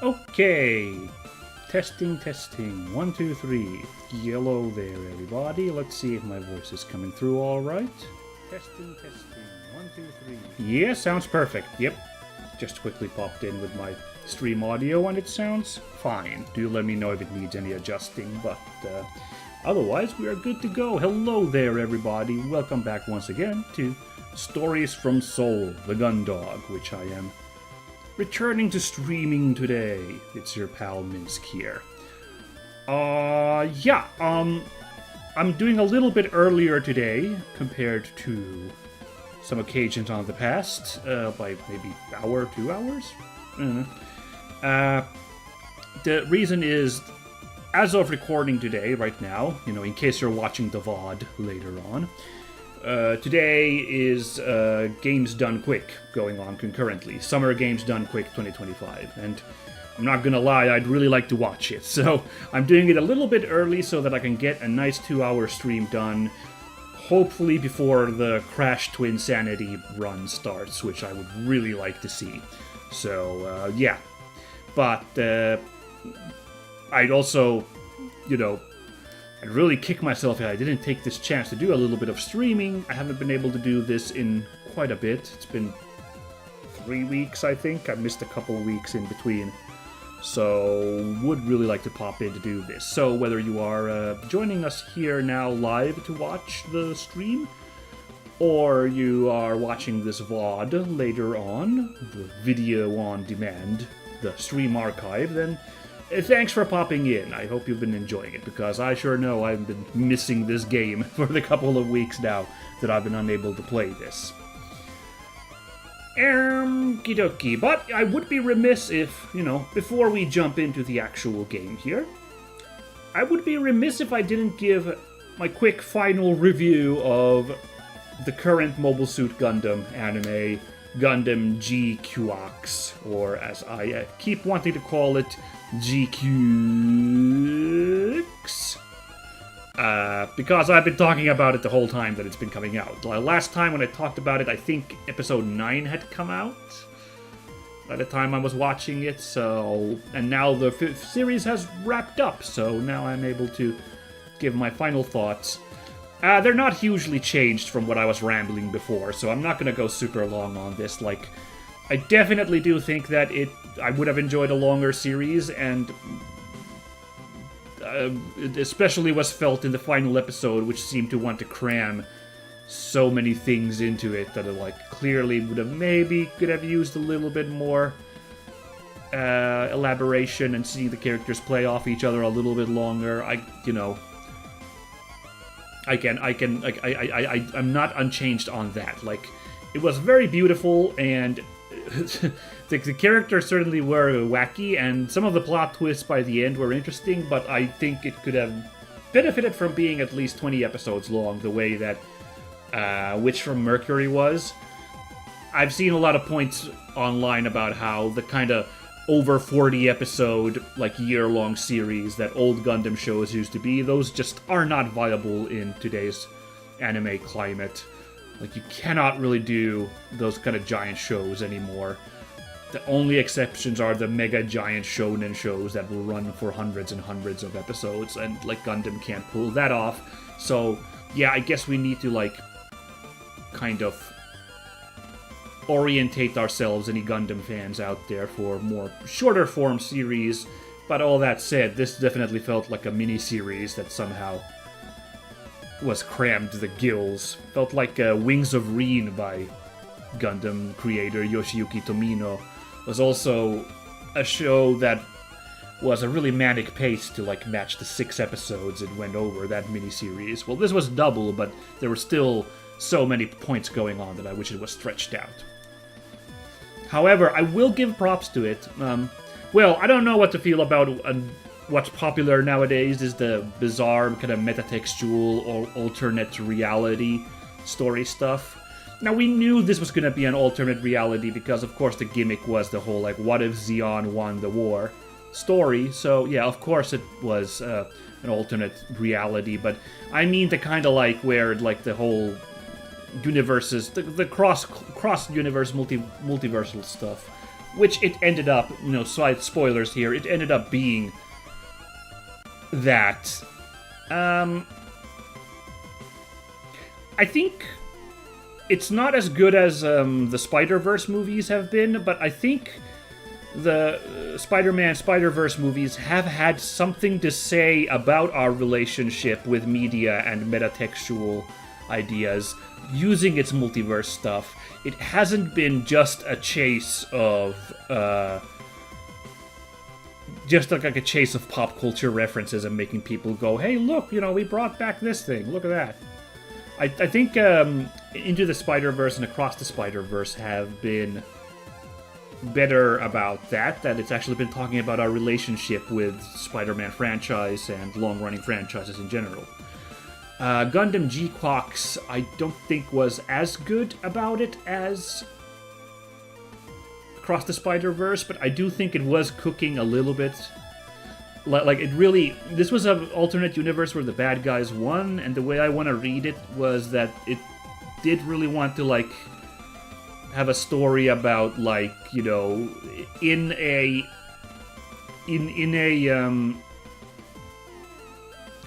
Okay. Testing, testing. 1, 2, 3. Yellow there, everybody. Let's see if my voice is coming through all right. Testing, testing. 1, 2, 3. Yeah, sounds perfect. Yep. Just quickly popped in with my stream audio and it sounds fine. Do let me know if it needs any adjusting, but otherwise we are good to go. Hello there, everybody. Welcome back once again to Stories from Seoul, the Gundog, which I am returning to streaming today. It's your pal Minsk here. I'm doing a little bit earlier today compared to some occasions on the past, by maybe hour, 2 hours. The reason is, as of recording today, right now, in case you're watching the VOD later on, today is Games Done Quick going on concurrently. Summer Games Done Quick 2025. And I'm not gonna lie, I'd really like to watch it. So I'm doing it a little bit early so that I can get a nice 2-hour stream done, hopefully before the Crash Twinsanity run starts, which I would really like to see. So, yeah. But I'd also, I'd really kick myself if I didn't take this chance to do a little bit of streaming. I haven't been able to do this in quite a bit. It's been 3 weeks, I think. I missed a couple of weeks in between. So, would really like to pop in to do this. So, whether you are joining us here now live to watch the stream, or you are watching this VOD later on, the video on demand, the stream archive, then thanks for popping in. I hope you've been enjoying it, because I sure know I've been missing this game for the couple of weeks now that I've been unable to play this. Kidoki. But I would be remiss if, before we jump into the actual game here, I would be remiss if I didn't give my quick final review of the current Mobile Suit Gundam anime, Gundam GQX, or as I keep wanting to call it, GQX. Because I've been talking about it the whole time that it's been coming out. Last time when I talked about it, I think episode 9 had come out by the time I was watching it, and now the series has wrapped up, so now I'm able to give my final thoughts. They're not hugely changed from what I was rambling before, so I'm not going to go super long on this. I definitely do think that I would have enjoyed a longer series, and it especially was felt in the final episode, which seemed to want to cram so many things into it that it clearly could have used a little bit more elaboration and seeing the characters play off each other a little bit longer. I'm not unchanged on that. It was very beautiful, and the characters certainly were wacky, and some of the plot twists by the end were interesting, but I think it could have benefited from being at least 20 episodes long, the way that Witch from Mercury was. I've seen a lot of points online about how the kind of over 40 episode, year-long series that old Gundam shows used to be, those just are not viable in today's anime climate. You cannot really do those kind of giant shows anymore. The only exceptions are the mega giant shonen shows that will run for hundreds and hundreds of episodes, and Gundam can't pull that off. So yeah, I guess we need to kind of orientate ourselves, any Gundam fans out there, for more shorter form series. But all that said, this definitely felt like a mini-series that somehow was crammed to the gills. Felt like Wings of Reen by Gundam creator Yoshiyuki Tomino was also a show that was a really manic pace to match the 6 episodes it went over, that miniseries. Well, this was double, but there were still so many points going on that I wish it was stretched out. However, I will give props to it. I don't know what to feel about what's popular nowadays is the bizarre kind of metatextual or alternate reality story stuff. Now, we knew this was going to be an alternate reality because, of course, the gimmick was the whole, what if Zeon won the war story. So, yeah, of course it was an alternate reality. But I mean the kind of where, the whole universes, the cross-universe multiversal stuff which it ended up, slight spoilers here, it ended up being that. I think it's not as good as the Spider-Verse movies have been, but I think the Spider-Man Spider-Verse movies have had something to say about our relationship with media and metatextual ideas using its multiverse stuff. It hasn't been just a chase of just like a chase of pop culture references and making people go, hey, look, we brought back this thing, look at that. I think Into the Spider-Verse and Across the Spider-Verse have been better about that it's actually been talking about our relationship with Spider-Man franchise and long-running franchises in general. Gundam G-Quox, I don't think was as good about it as Across the Spider-Verse, but I do think it was cooking a little bit. Like, it really... This was an alternate universe where the bad guys won, and the way I want to read it was that it did really want to, like, have a story about, like, in a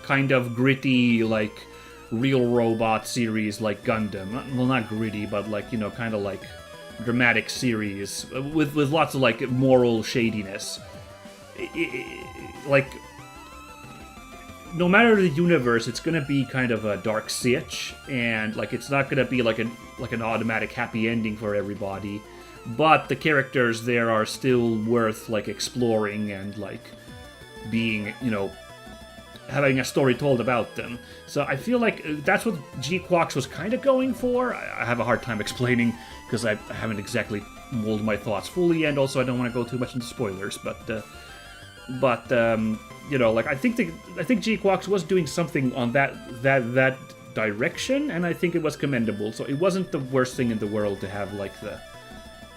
kind of gritty, like, real robot series like Gundam. Well, not gritty, but, like, kind of like dramatic series with lots of, like, moral shadiness. Like, no matter the universe, it's gonna be kind of a dark sitch, and like it's not gonna be like an automatic happy ending for everybody. But the characters there are still worth like exploring and like being, having a story told about them. So I feel like that's what G-Quox was kind of going for. I have a hard time explaining because I haven't exactly molded my thoughts fully, and also I don't want to go too much into spoilers. But like I think G-Quox was doing something on that direction, and I think it was commendable. So it wasn't the worst thing in the world to have like the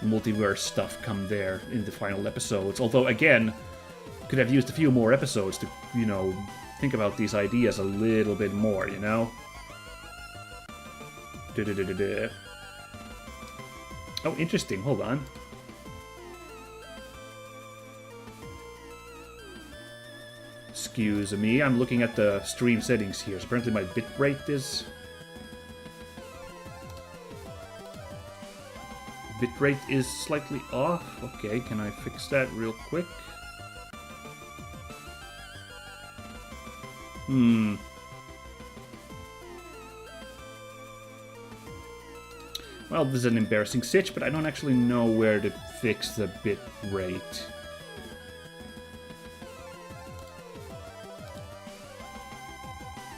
multiverse stuff come there in the final episodes. Although again, could have used a few more episodes to think about these ideas a little bit more. Oh, interesting. Hold on. Excuse me, I'm looking at the stream settings here. So apparently my bitrate is... Bitrate is slightly off. Okay, can I fix that real quick? Well, this is an embarrassing sitch, but I don't actually know where to fix the bitrate.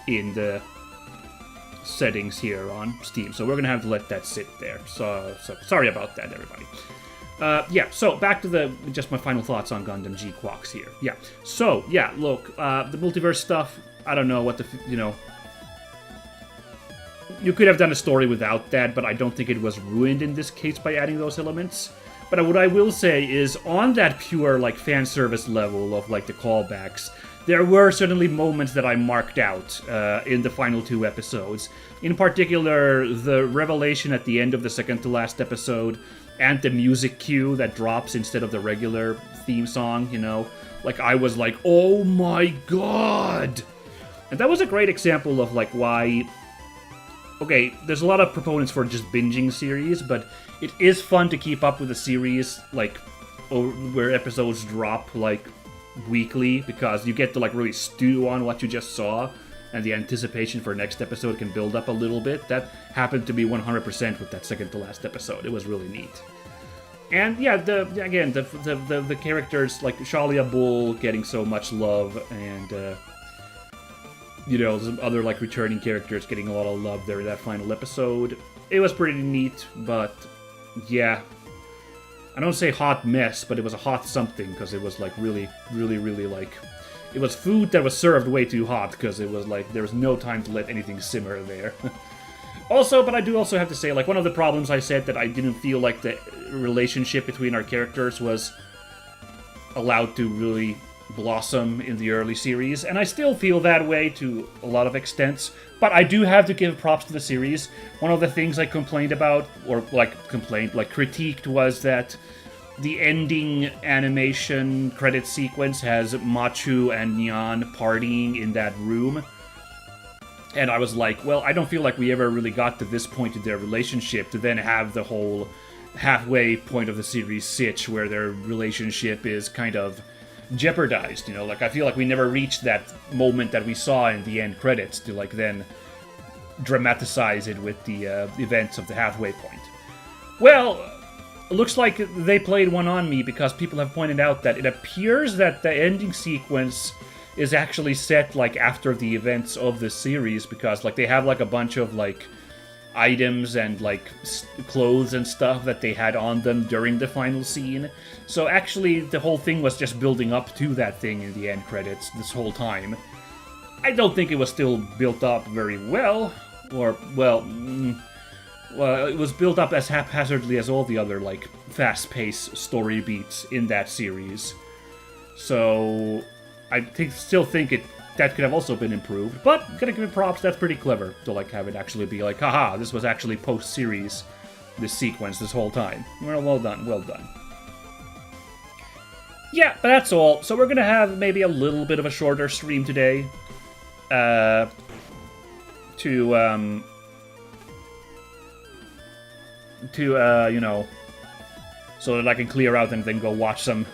In the settings here on Steam, so we're gonna have to let that sit there. So sorry about that, everybody. Yeah, so back to just my final thoughts on Gundam G-Quox here. Yeah, so yeah, look, the multiverse stuff. I don't know what you could have done a story without that, but I don't think it was ruined in this case by adding those elements. But what I will say is, on that pure like fan service level of like the callbacks, there were certainly moments that I marked out in the final 2 episodes. In particular, the revelation at the end of the second to last episode, and the music cue that drops instead of the regular theme song, Like, I was like, oh my god! And that was a great example of, like, why... Okay, there's a lot of proponents for just binging series, but it is fun to keep up with a series, like, where episodes drop, like, weekly, because you get to like really stew on what you just saw, and the anticipation for next episode can build up a little bit. That happened to be 100% with that second to last episode. It was really neat. And yeah, the characters like Shalia Bull getting so much love, and some other like returning characters getting a lot of love there in that final episode. It was pretty neat, but yeah. I don't say hot mess, but it was a hot something, because it was like really, really, really like... It was food that was served way too hot, because it was like there was no time to let anything simmer there. Also, but I do also have to say, like, one of the problems I said that I didn't feel like the relationship between our characters was allowed to really blossom in the early series, and I still feel that way to a lot of extents, but I do have to give props to the series. One of the things I complained about, or critiqued, was that the ending animation credit sequence has Machu and Nyan partying in that room. And I was like, well, I don't feel like we ever really got to this point in their relationship to then have the whole halfway point of the series sitch where their relationship is kind of jeopardized, you know? Like, I feel like we never reached that moment that we saw in the end credits to, like, then dramatize it with the events of the halfway point. Well, it looks like they played one on me because people have pointed out that it appears that the ending sequence is actually set, like, after the events of the series, because, like, they have, like, a bunch of, like, items and, like, clothes and stuff that they had on them during the final scene. So actually, the whole thing was just building up to that thing in the end credits this whole time. I don't think it was still built up very well, or, well, it was built up as haphazardly as all the other, like, fast-paced story beats in that series. So I still think that could have also been improved, but gotta give it props, that's pretty clever to, like, have it actually be like, haha, this was actually post-series, this sequence this whole time. Well done, well done. Yeah, but that's all. So we're gonna have maybe a little bit of a shorter stream today, you know, so that I can clear out and then go watch some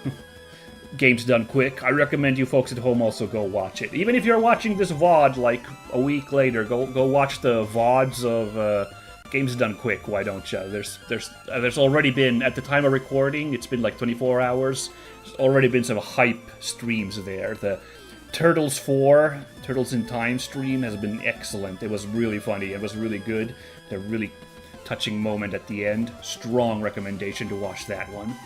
Games Done Quick. I recommend you folks at home also go watch it. Even if you're watching this VOD like a week later, go watch the VODs of Games Done Quick. Why don't you? There's already been, at the time of recording, it's been like 24 hours. There's already been some hype streams there. The Turtles 4, Turtles in Time stream has been excellent. It was really funny. It was really good. A really touching moment at the end. Strong recommendation to watch that one.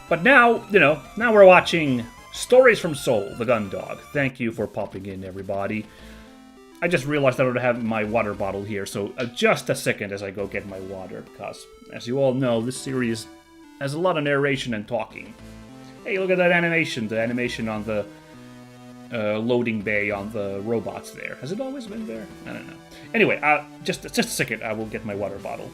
But now, you know, now we're watching Stories from Seoul, the Gundog. Thank you for popping in, everybody. I just realized I don't have my water bottle here, so just a second as I go get my water, because, as you all know, this series has a lot of narration and talking. Hey, look at that animation, the animation on the loading bay on the robots there. Has it always been there? I don't know. Anyway, just a second, I will get my water bottle.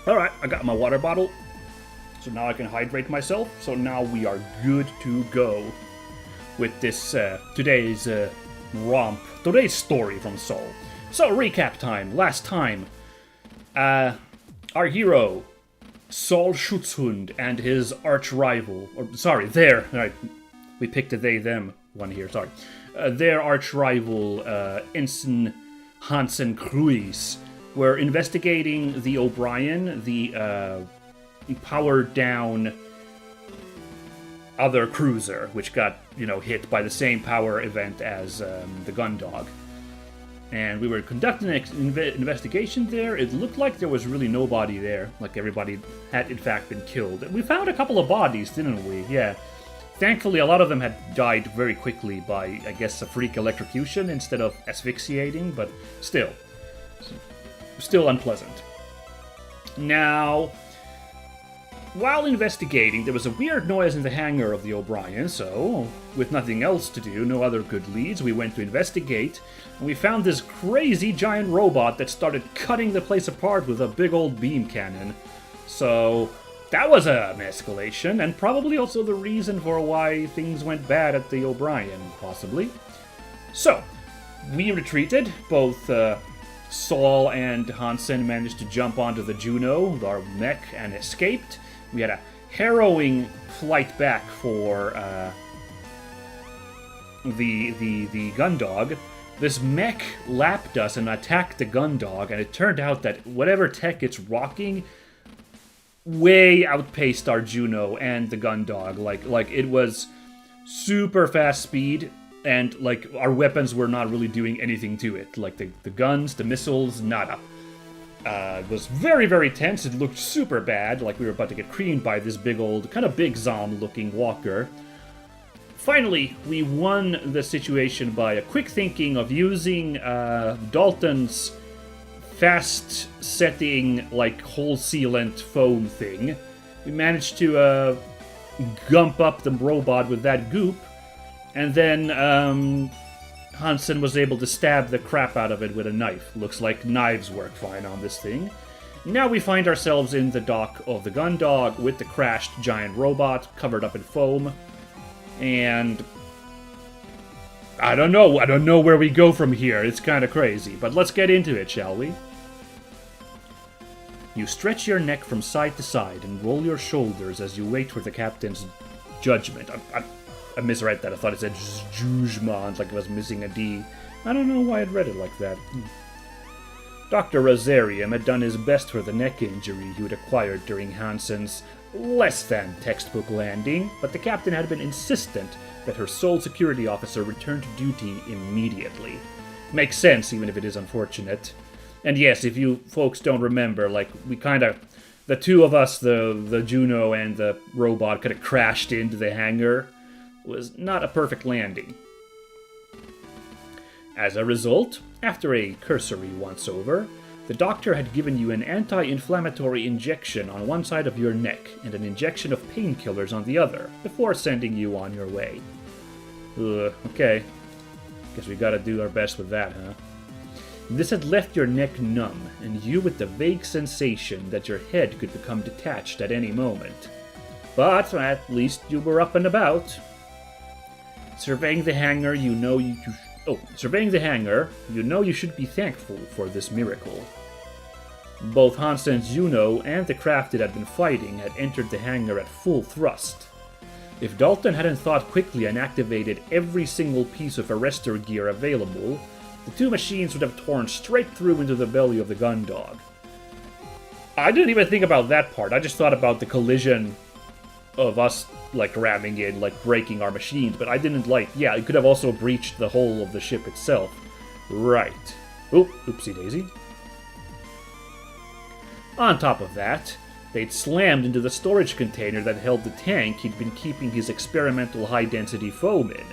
Alright, I got my water bottle, so now I can hydrate myself, so now we are good to go with this, today's story from Seoul. So, recap time. Last time, our hero, Sol Schutzhund, and his arch-rival, we picked a they-them one here, sorry. Their arch-rival, Ensign Hansen Kruis, were investigating the O'Brien, the powered-down other cruiser, which got, hit by the same power event as the Gundog. And we were conducting an investigation there. It looked like there was really nobody there, like everybody had in fact been killed. We found a couple of bodies, didn't we? Yeah. Thankfully, a lot of them had died very quickly by, I guess, a freak electrocution instead of asphyxiating, but still unpleasant. Now, while investigating, there was a weird noise in the hangar of the O'Brien, so, with nothing else to do, no other good leads, we went to investigate, and we found this crazy giant robot that started cutting the place apart with a big old beam cannon. So, that was an escalation, and probably also the reason for why things went bad at the O'Brien, possibly. So, we retreated, both Saul and Hansen managed to jump onto the Juno, our mech, and escaped. We had a harrowing flight back for the Gundog, This mech lapped us and attacked the Gundog, and it turned out that whatever tech it's rocking way outpaced our Juno and the Gundog. Like it was super fast speed, and like our weapons were not really doing anything to it. Like the guns, the missiles, nada. It was very, very tense. It looked super bad, like we were about to get creamed by this big old, kind of big Zom-looking walker. Finally, we won the situation by a quick thinking of using Dalton's fast-setting, like, hole sealant foam thing. We managed to gump up the robot with that goop, and then Hansen was able to stab the crap out of it with a knife. Looks like knives work fine on this thing. Now we find ourselves in the dock of the Gundog with the crashed giant robot covered up in foam. And I don't know where we go from here. It's kind of crazy, but let's get into it, shall we? You stretch your neck from side to side and roll your shoulders as you wait for the captain's judgment. I misread that. I thought it said judgment, like it was missing a D. I don't know why I'd read it like that. Dr. Rosarium had done his best for the neck injury he had acquired during Hansen's less-than-textbook landing, but the captain had been insistent that her sole security officer return to duty immediately. Makes sense, even if it is unfortunate. And yes, if you folks don't remember, like, we kind of... The two of us, the Juno and the robot, kind of crashed into the hangar. It was not a perfect landing. As a result, after a cursory once-over, the doctor had given you an anti-inflammatory injection on one side of your neck and an injection of painkillers on the other, before sending you on your way. Okay. Guess we gotta do our best with that, huh? This had left your neck numb, and you with the vague sensation that your head could become detached at any moment. But at least you were up and about. Surveying the hangar, you know you should be thankful for this miracle. Both Hansen's Juno and the craft it had been fighting had entered the hangar at full thrust. If Dalton hadn't thought quickly and activated every single piece of arrestor gear available, the two machines would have torn straight through into the belly of the Gundog. I didn't even think about that part. I just thought about the collision of us, like, ramming in, like, breaking our machines, but I didn't, like, yeah, it could have also breached the hull of the ship itself. Right. Oopsie daisy. On top of that, they'd slammed into the storage container that held the tank he'd been keeping his experimental high-density foam in,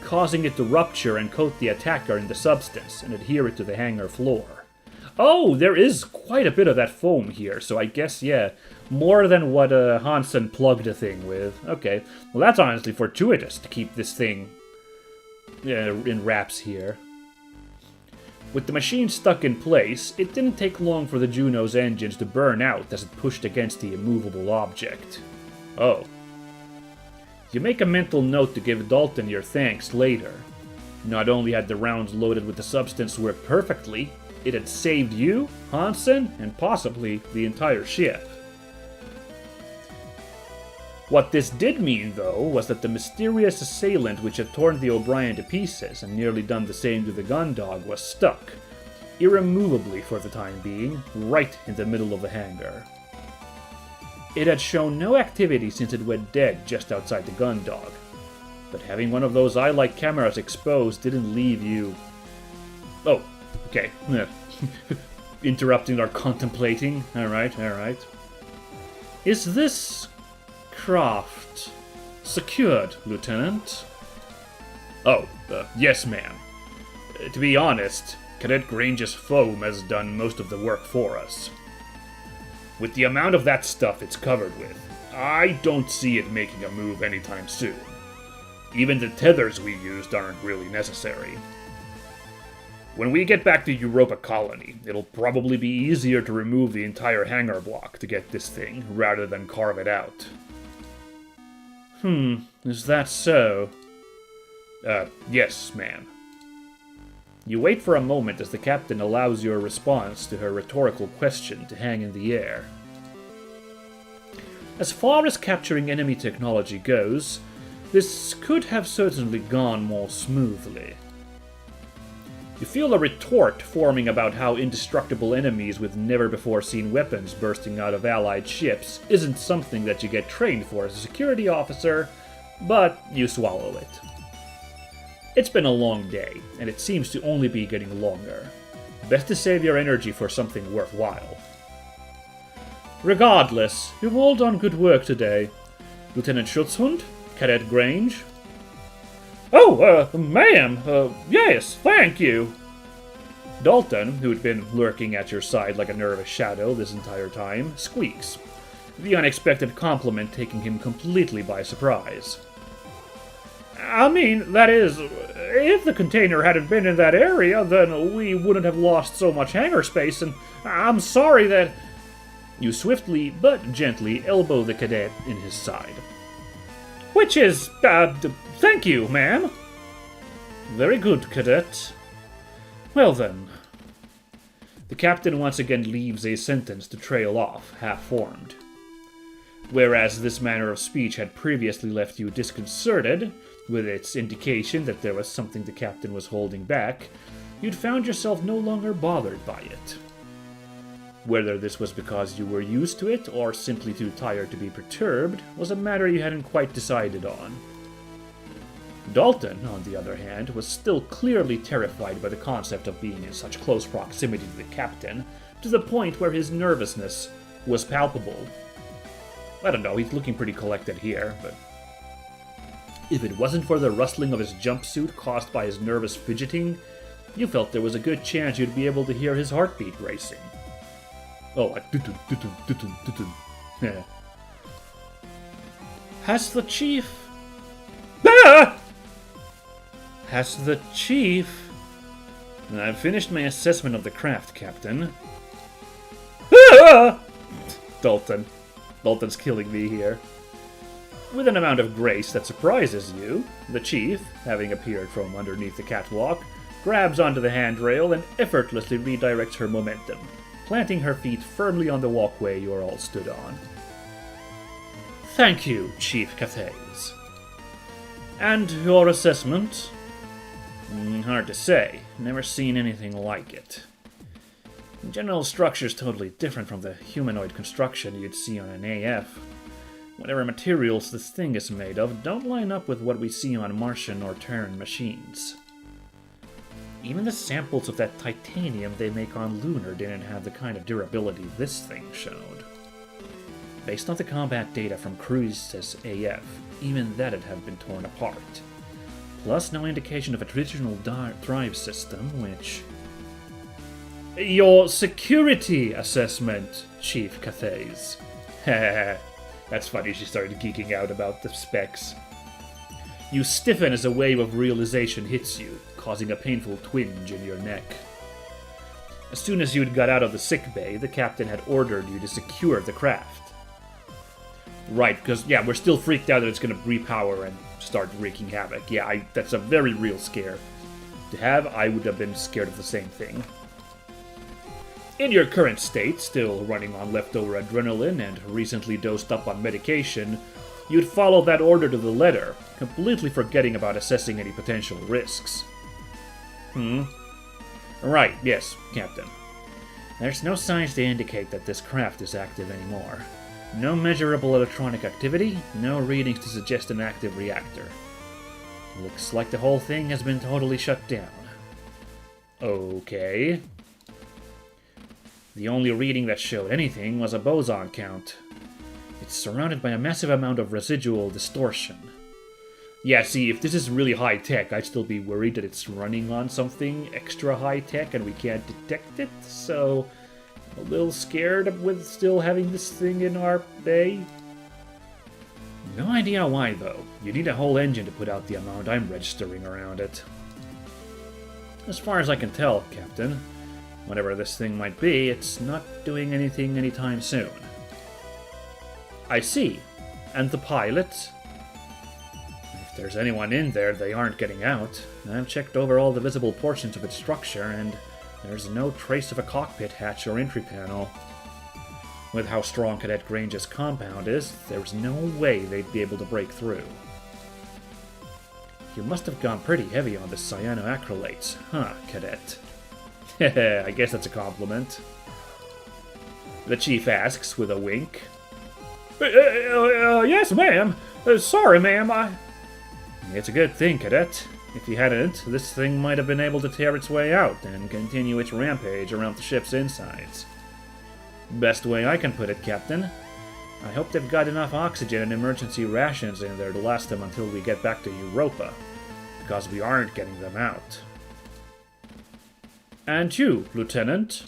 causing it to rupture and coat the attacker in the substance and adhere it to the hangar floor. Oh, there is quite a bit of that foam here, so I guess, yeah, more than what Hansen plugged the thing with. Okay, well that's honestly fortuitous to keep this thing in wraps here. With the machine stuck in place, it didn't take long for the Juno's engines to burn out as it pushed against the immovable object. Oh. You make a mental note to give Dalton your thanks later. Not only had the rounds loaded with the substance worked perfectly, it had saved you, Hansen, and possibly the entire ship. What this did mean, though, was that the mysterious assailant which had torn the O'Brien to pieces and nearly done the same to the Gundog was stuck, irremovably for the time being, right in the middle of the hangar. It had shown no activity since it went dead just outside the Gundog, but having one of those eye-like cameras exposed didn't leave you... Oh, okay. Interrupting our contemplating. Alright. Is this craft secured, Lieutenant? Oh, yes, ma'am. To be honest, Cadet Grange's foam has done most of the work for us. With the amount of that stuff it's covered with, I don't see it making a move anytime soon. Even the tethers we used aren't really necessary. When we get back to Europa Colony, it'll probably be easier to remove the entire hangar block to get this thing, rather than carve it out. Is that so? Yes, ma'am. You wait for a moment as the captain allows your response to her rhetorical question to hang in the air. As far as capturing enemy technology goes, this could have certainly gone more smoothly. You feel a retort forming about how indestructible enemies with never-before-seen weapons bursting out of Allied ships isn't something that you get trained for as a security officer, but you swallow it. It's been a long day, and it seems to only be getting longer. Best to save your energy for something worthwhile. Regardless, you've all done good work today. Lieutenant Schutzhund? Cadet Grange? Oh, ma'am, yes, thank you. Dalton, who'd been lurking at your side like a nervous shadow this entire time, squeaks, the unexpected compliment taking him completely by surprise. I mean, that is, if the container hadn't been in that area, then we wouldn't have lost so much hangar space, and I'm sorry that... You swiftly but gently elbow the cadet in his side. Which is, thank you, ma'am. Very good, cadet. Well then. The captain once again leaves a sentence to trail off, half-formed. Whereas this manner of speech had previously left you disconcerted, with its indication that there was something the captain was holding back, you'd found yourself no longer bothered by it. Whether this was because you were used to it, or simply too tired to be perturbed, was a matter you hadn't quite decided on. Dalton, on the other hand, was still clearly terrified by the concept of being in such close proximity to the captain, to the point where his nervousness was palpable. I don't know, he's looking pretty collected here, but... If it wasn't for the rustling of his jumpsuit caused by his nervous fidgeting, you felt there was a good chance you'd be able to hear his heartbeat racing. Oh, like yeah. Has the chief... Ah! Has the chief... I've finished my assessment of the craft, Captain. Ah! Dalton's killing me here. With an amount of grace that surprises you, the chief, having appeared from underneath the catwalk, grabs onto the handrail and effortlessly redirects her momentum, planting her feet firmly on the walkway you are all stood on. Thank you, Chief Cathays. And your assessment? Hard to say. Never seen anything like it. The general structure's totally different from the humanoid construction you'd see on an AF. Whatever materials this thing is made of don't line up with what we see on Martian or Terran machines. Even the samples of that titanium they make on Lunar didn't have the kind of durability this thing showed. Based on the combat data from Cruise's AF, even that'd have been torn apart. Plus no indication of a traditional drive system, which... Your security assessment, Chief Cathays. Heh. That's funny, she started geeking out about the specs. You stiffen as a wave of realization hits you, causing a painful twinge in your neck. As soon as you'd got out of the sickbay, the captain had ordered you to secure the craft. Right, because, yeah, we're still freaked out that it's going to repower and start wreaking havoc. Yeah, that's a very real scare. To have, I would have been scared of the same thing. In your current state, still running on leftover adrenaline and recently dosed up on medication, you'd follow that order to the letter, completely forgetting about assessing any potential risks. Right, yes, Captain. There's no signs to indicate that this craft is active anymore. No measurable electronic activity, no readings to suggest an active reactor. Looks like the whole thing has been totally shut down. Okay. The only reading that showed anything was a boson count. It's surrounded by a massive amount of residual distortion. Yeah, see, if this is really high-tech, I'd still be worried that it's running on something extra high-tech and we can't detect it, so... a little scared with still having this thing in our bay. No idea why, though. You need a whole engine to put out the amount I'm registering around it. As far as I can tell, Captain, whatever this thing might be, it's not doing anything anytime soon. I see. And the pilot? If there's anyone in there, they aren't getting out. I've checked over all the visible portions of its structure, and there's no trace of a cockpit hatch or entry panel. With how strong Cadet Grange's compound is, there's no way they'd be able to break through. You must have gone pretty heavy on the cyanoacrylates, huh, cadet? Heh, I guess that's a compliment. The chief asks with a wink. Yes, ma'am. Sorry, ma'am, It's a good thing, cadet. If you hadn't, this thing might have been able to tear its way out and continue its rampage around the ship's insides. Best way I can put it, Captain. I hope they've got enough oxygen and emergency rations in there to last them until we get back to Europa, because we aren't getting them out. And you, Lieutenant?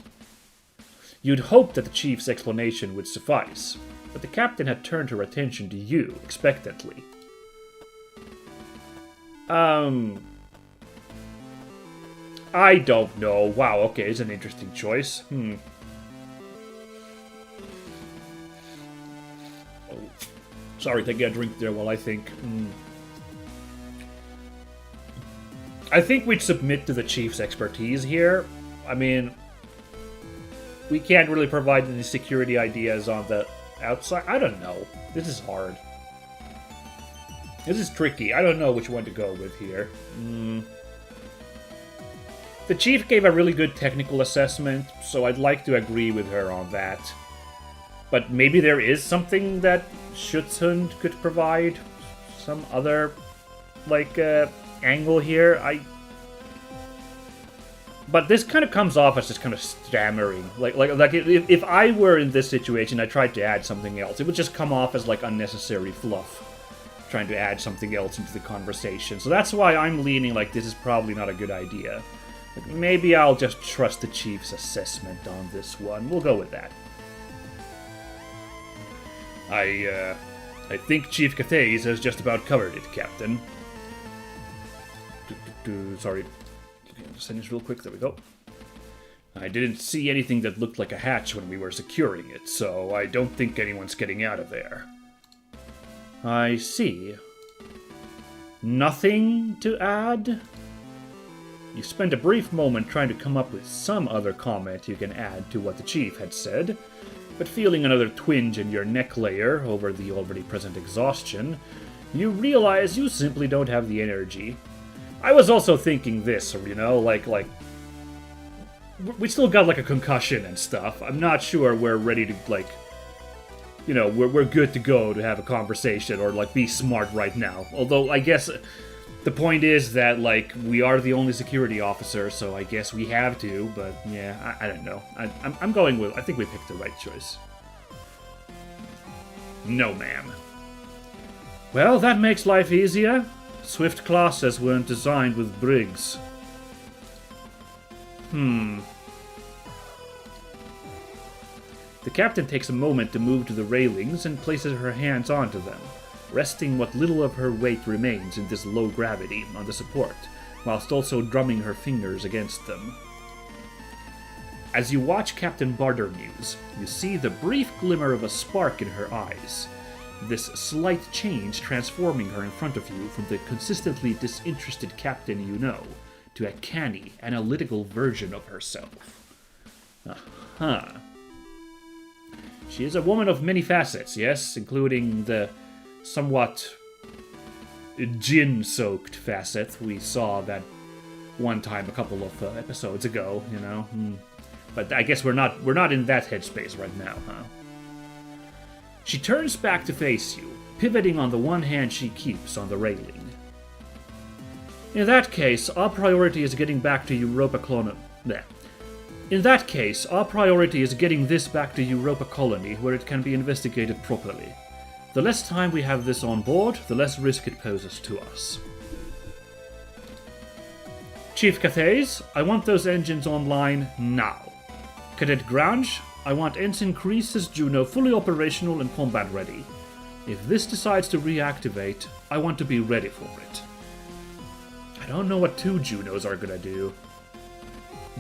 You'd hope that the chief's explanation would suffice, but the captain had turned her attention to you expectantly. I don't know. Wow, okay, it's an interesting choice. Oh, sorry, taking a drink there while I think. I think we'd submit to the chief's expertise here. I mean, we can't really provide any security ideas on the outside. I don't know. This is hard. This is tricky. I don't know which one to go with here. The chief gave a really good technical assessment, so I'd like to agree with her on that. But maybe there is something that Schutzhund could provide? Some other, like, angle here? But this kind of comes off as just kind of stammering. Like if I were in this situation, I tried to add something else, it would just come off as, like, unnecessary fluff. Trying to add something else into the conversation. So that's why I'm leaning like this is probably not a good idea. Like, maybe I'll just trust the chief's assessment on this one. We'll go with that. I think Chief Cathays has just about covered it, Captain. Sorry. Send this real quick. There we go. I didn't see anything that looked like a hatch when we were securing it, so I don't think anyone's getting out of there. I see. Nothing to add? You spent a brief moment trying to come up with some other comment you can add to what the chief had said, but feeling another twinge in your neck layer over the already present exhaustion, you realize you simply don't have the energy. I was also thinking this, you know, like, we still got, like, a concussion and stuff. I'm not sure we're ready to, like, you know, we're good to go to have a conversation or, like, be smart right now. Although, I guess the point is that, like, we are the only security officer, so I guess we have to, but, yeah, I don't know. I'm going with, I think we picked the right choice. No, ma'am. Well, that makes life easier. Swift classes weren't designed with brigs. The captain takes a moment to move to the railings and places her hands onto them, resting what little of her weight remains in this low gravity on the support, whilst also drumming her fingers against them. As you watch Captain Bardermuse, you see the brief glimmer of a spark in her eyes, this slight change transforming her in front of you from the consistently disinterested captain you know to a canny, analytical version of herself. Aha. She is a woman of many facets, yes, including the somewhat gin-soaked facet we saw that one time a couple of episodes ago, you know. But I guess we're not in that headspace right now, huh? She turns back to face you, pivoting on the one hand she keeps on the railing. In that case, our priority is getting back to Europa Colony. In that case, our priority is getting this back to Europa Colony, where it can be investigated properly. The less time we have this on board, the less risk it poses to us. Chief Cathays, I want those engines online now. Cadet Grange, I want Ensign Kreese's Juno fully operational and combat ready. If this decides to reactivate, I want to be ready for it. I don't know what 2 Junos are gonna do.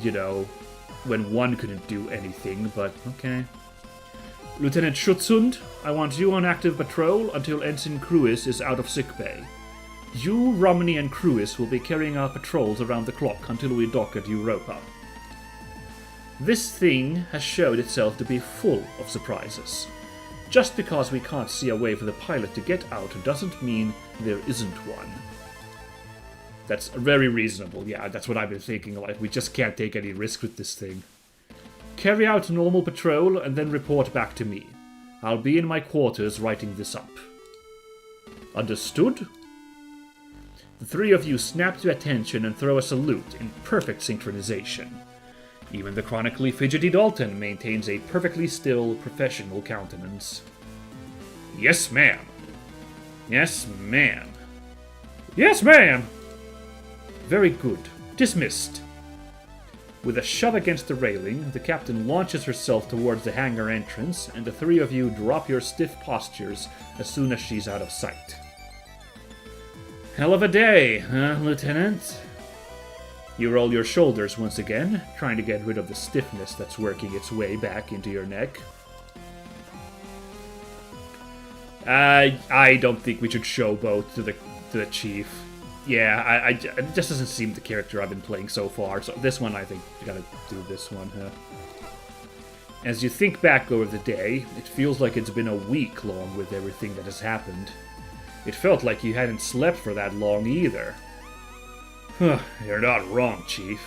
You know, when one couldn't do anything, but okay. Lieutenant Schutzhund, I want you on active patrol until Ensign Cruis is out of sickbay. You, Romney, and Cruis will be carrying out patrols around the clock until we dock at Europa. This thing has showed itself to be full of surprises. Just because we can't see a way for the pilot to get out doesn't mean there isn't one. That's very reasonable. Yeah, that's what I've been thinking. Like, we just can't take any risk with this thing. Carry out normal patrol and then report back to me. I'll be in my quarters writing this up. Understood? The three of you snap to attention and throw a salute in perfect synchronization. Even the chronically fidgety Dalton maintains a perfectly still, professional countenance. Yes, ma'am. Yes, ma'am. Yes, ma'am! Very good. Dismissed. With a shove against the railing, the captain launches herself towards the hangar entrance, and the three of you drop your stiff postures as soon as she's out of sight. Hell of a day, huh, Lieutenant? You roll your shoulders once again, trying to get rid of the stiffness that's working its way back into your neck. I don't think we should showboat to the chief. Yeah, it just doesn't seem the character I've been playing so far, so this one I think you gotta do this one, huh? As you think back over the day, it feels like it's been a week long with everything that has happened. It felt like you hadn't slept for that long either. You're not wrong, Chief.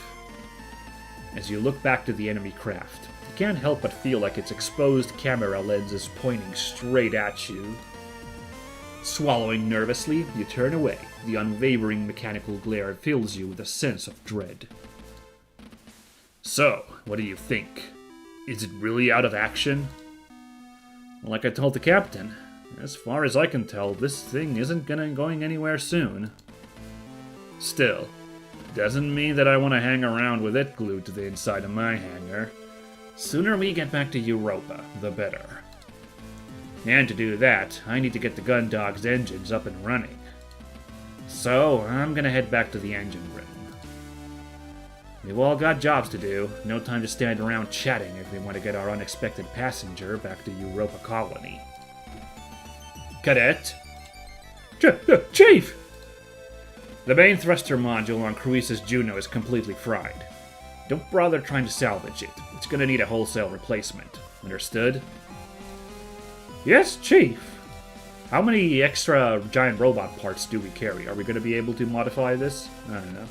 As you look back to the enemy craft, you can't help but feel like its exposed camera lens is pointing straight at you. Swallowing nervously, you turn away. The unwavering mechanical glare fills you with a sense of dread. So, what do you think? Is it really out of action? Like I told the captain, as far as I can tell, this thing isn't going anywhere soon. Still, doesn't mean that I want to hang around with it glued to the inside of my hangar. Sooner we get back to Europa, the better. And to do that, I need to get the Gundog's engines up and running. So, I'm gonna head back to the engine room. We've all got jobs to do, no time to stand around chatting if we want to get our unexpected passenger back to Europa Colony. Cadet? Chief! The main thruster module on Cruise's Juno is completely fried. Don't bother trying to salvage it. It's gonna need a wholesale replacement. Understood? Yes, Chief. How many extra giant robot parts do we carry? Are we gonna be able to modify this? I don't know.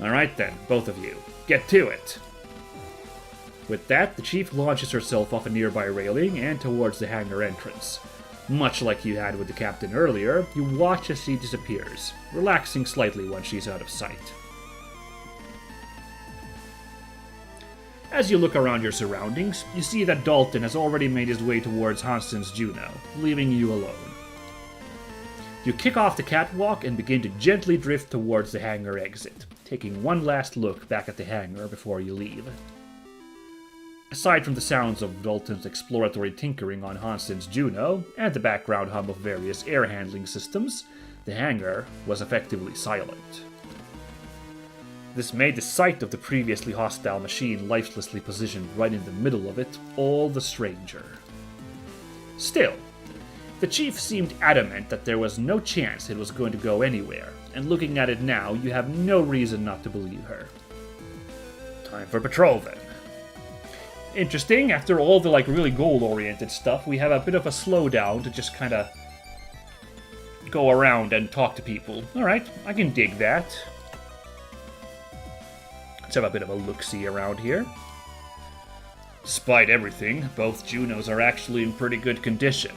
Alright then, both of you. Get to it! With that, the Chief launches herself off a nearby railing and towards the hangar entrance. Much like you had with the captain earlier, you watch as she disappears, relaxing slightly once she's out of sight. As you look around your surroundings, you see that Dalton has already made his way towards Hansen's Juno, leaving you alone. You kick off the catwalk and begin to gently drift towards the hangar exit, taking one last look back at the hangar before you leave. Aside from the sounds of Dalton's exploratory tinkering on Hansen's Juno, and the background hum of various air handling systems, the hangar was effectively silent. This made the sight of the previously hostile machine lifelessly positioned right in the middle of it all the stranger. Still, the Chief seemed adamant that there was no chance it was going to go anywhere, and looking at it now, you have no reason not to believe her. Time for patrol then. Interesting, after all the really goal-oriented stuff, we have a bit of a slowdown to just kind of go around and talk to people. Alright, I can dig that. Let's have a bit of a look-see around here. Despite everything, both Junos are actually in pretty good condition.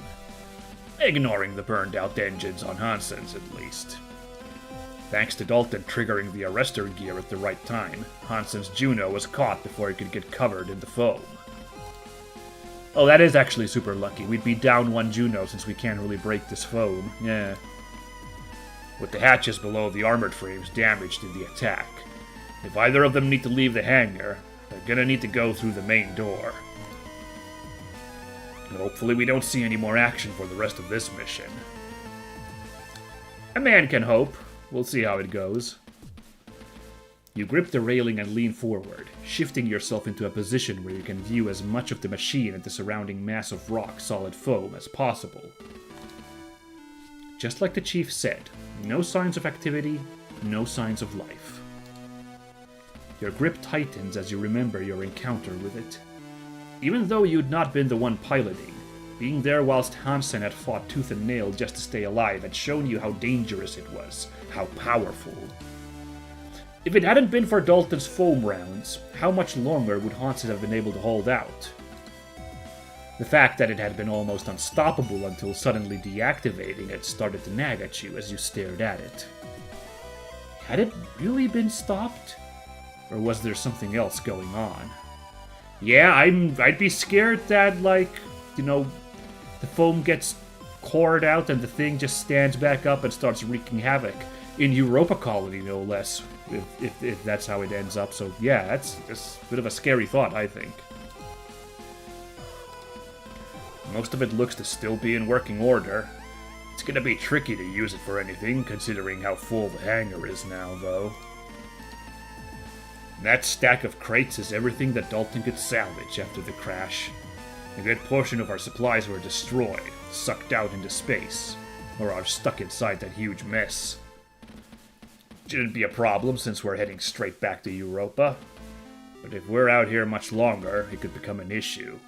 Ignoring the burned-out engines on Hansen's, at least. Thanks to Dalton triggering the arrestor gear at the right time, Hansen's Juno was caught before it could get covered in the foam. Oh, that is actually super lucky. We'd be down one Juno since we can't really break this foam. Yeah. With the hatches below the armored frames damaged in the attack, if either of them need to leave the hangar, they're gonna need to go through the main door. Hopefully we don't see any more action for the rest of this mission. A man can hope. We'll see how it goes. You grip the railing and lean forward, shifting yourself into a position where you can view as much of the machine and the surrounding mass of rock solid foam as possible. Just like the Chief said, no signs of activity, no signs of life. Your grip tightens as you remember your encounter with it. Even though you'd not been the one piloting, Being there whilst Hansen had fought tooth and nail just to stay alive had shown you how dangerous it was, how powerful. If it hadn't been for Dalton's foam rounds, how much longer would Hansen have been able to hold out? The fact that it had been almost unstoppable until suddenly deactivating it started to nag at you as you stared at it. Had it really been stopped? Or was there something else going on? Yeah, I'd be scared that, the foam gets cored out and the thing just stands back up and starts wreaking havoc. In Europa Colony, no less, if that's how it ends up. So yeah, that's a bit of a scary thought, I think. Most of it looks to still be in working order. It's gonna be tricky to use it for anything, considering how full the hangar is now, though. That stack of crates is everything that Dalton could salvage after the crash. A good portion of our supplies were destroyed, sucked out into space, or are stuck inside that huge mess. Shouldn't be a problem since we're heading straight back to Europa. But if we're out here much longer, it could become an issue.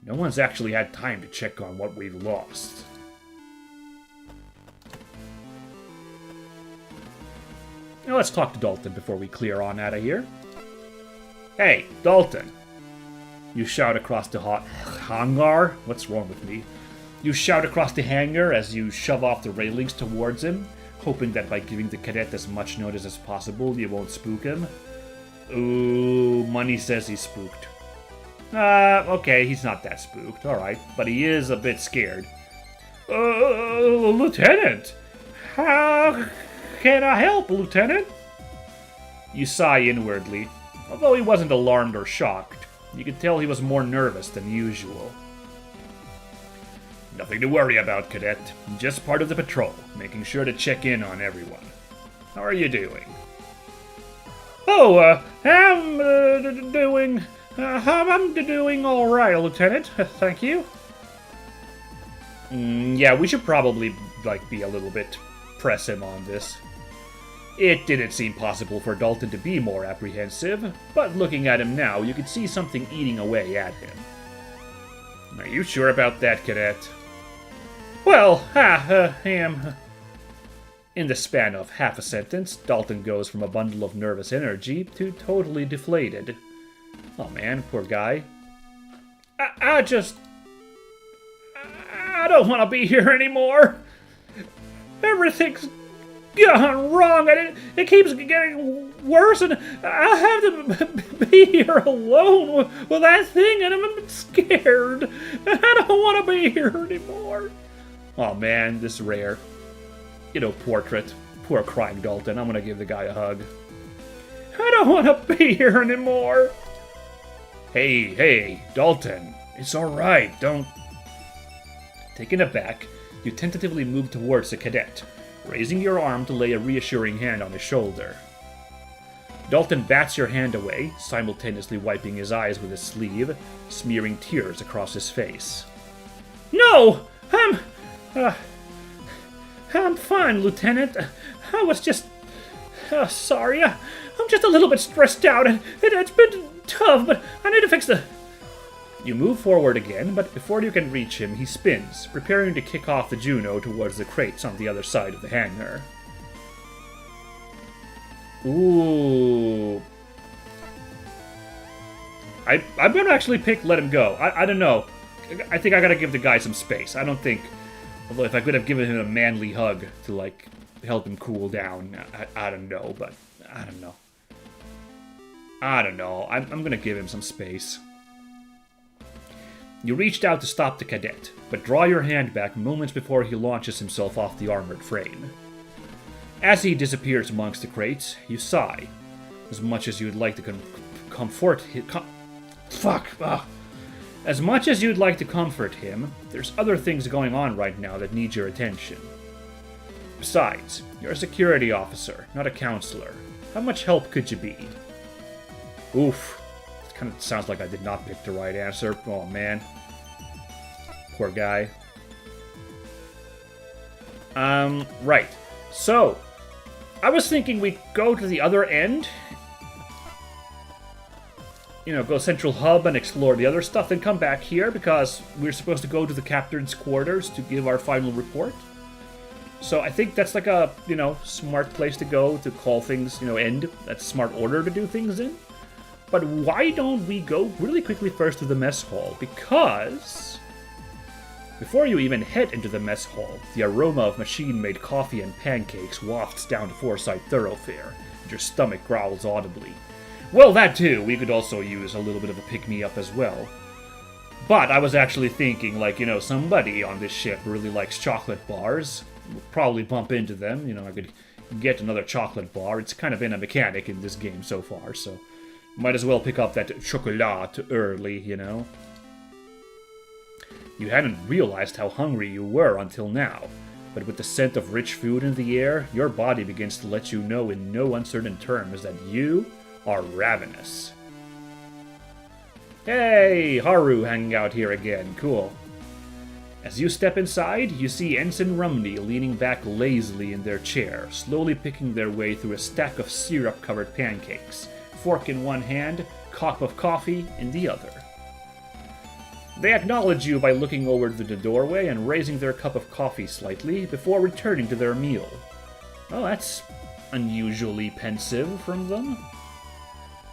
No one's actually had time to check on what we've lost. Now let's talk to Dalton before we clear on out of here. Hey, Dalton! You shout across the hangar. What's wrong with me? You shout across the hangar as you shove off the railings towards him, hoping that by giving the cadet as much notice as possible, you won't spook him. Ooh, Money says he's spooked. Okay, he's not that spooked, alright, but he is a bit scared. Lieutenant! How can I help, Lieutenant? You sigh inwardly. Although he wasn't alarmed or shocked, you could tell he was more nervous than usual. Nothing to worry about, Cadet. Just part of the patrol, making sure to check in on everyone. How are you doing? I'm doing all right, Lieutenant. Thank you. Yeah, we should probably, be a little bit press him on this. It didn't seem possible for Dalton to be more apprehensive, but looking at him now, you could see something eating away at him. Are you sure about that, Cadet? Well, am. In the span of half a sentence, Dalton goes from a bundle of nervous energy to totally deflated. Oh man, poor guy. I don't want to be here anymore. Everything's gone wrong, and it keeps getting worse, and I have to be here alone with that thing, and I'm scared. I don't want to be here anymore. Oh man, this rare. Portrait. Poor crying Dalton. I'm gonna give the guy a hug. I don't want to be here anymore. Hey, Dalton. It's alright, don't... Taken aback, you tentatively move towards the cadet, raising your arm to lay a reassuring hand on his shoulder. Dalton bats your hand away, simultaneously wiping his eyes with his sleeve, smearing tears across his face. No! I'm fine, Lieutenant. I was just... sorry. I'm just a little bit stressed out, and it's been tough, but I need to fix the... You move forward again, but before you can reach him, he spins, preparing to kick off the Juno towards the crates on the other side of the hangar. Ooh. I'm gonna actually let him go. I don't know. I think I gotta give the guy some space. I don't think... Although if I could have given him a manly hug to, help him cool down, I don't know, but I don't know. I'm gonna give him some space. You reached out to stop the cadet, but draw your hand back moments before he launches himself off the armored frame. As he disappears amongst the crates, you sigh. As much as you'd like to comfort him... As much as you'd like to comfort him, there's other things going on right now that need your attention. Besides, you're a security officer, not a counselor. How much help could you be? Oof. It kind of sounds like I did not pick the right answer. Oh, man. Poor guy. Right. So, I was thinking we go to the other end. go Central Hub and explore the other stuff, then come back here because we're supposed to go to the captain's quarters to give our final report. So I think that's like a, smart place to go to call things, end. That's a smart order to do things in. But why don't we go really quickly first to the mess hall? Because before you even head into the mess hall, the aroma of machine-made coffee and pancakes wafts down the Forsyth thoroughfare, and your stomach growls audibly. Well, that too, we could also use a little bit of a pick-me-up as well. But I was actually thinking, somebody on this ship really likes chocolate bars. We'll probably bump into them, I could get another chocolate bar. It's kind of been a mechanic in this game so far, so might as well pick up that chocolat early, You hadn't realized how hungry you were until now, but with the scent of rich food in the air, your body begins to let you know in no uncertain terms that you are ravenous. Hey, Haru hanging out here again, cool. As you step inside, you see Ensign Rumney leaning back lazily in their chair, slowly picking their way through a stack of syrup-covered pancakes, fork in one hand, cup of coffee in the other. They acknowledge you by looking over to the doorway and raising their cup of coffee slightly before returning to their meal. Oh, that's unusually pensive from them.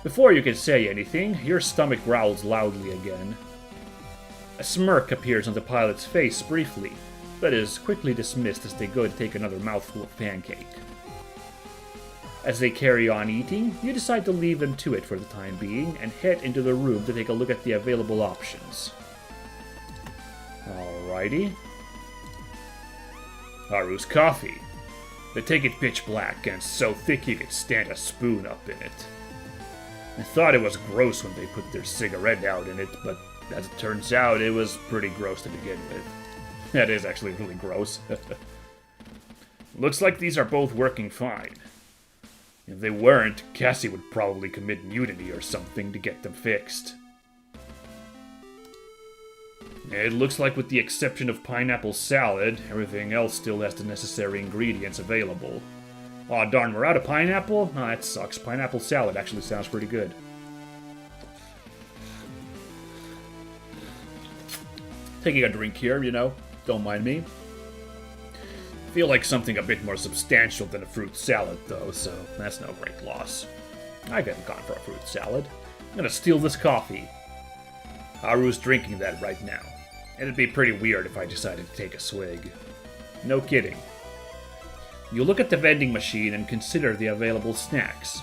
Before you can say anything, your stomach growls loudly again. A smirk appears on the pilot's face briefly, but is quickly dismissed as they go to take another mouthful of pancake. As they carry on eating, you decide to leave them to it for the time being and head into the room to take a look at the available options. Alrighty. Haru's coffee. They take it pitch black and so thick you could stand a spoon up in it. I thought it was gross when they put their cigarette out in it, but as it turns out, it was pretty gross to begin with. That is actually really gross. Looks like these are both working fine. If they weren't, Cassie would probably commit mutiny or something to get them fixed. It looks like with the exception of pineapple salad, everything else still has the necessary ingredients available. Aw, darn, we're out of pineapple? Oh, that sucks. Pineapple salad actually sounds pretty good. Taking a drink here, don't mind me. Feel like something a bit more substantial than a fruit salad, though, so that's no great loss. I could have gone for a fruit salad. I'm gonna steal this coffee. Haru's drinking that right now. It'd be pretty weird if I decided to take a swig. No kidding. You look at the vending machine and consider the available snacks.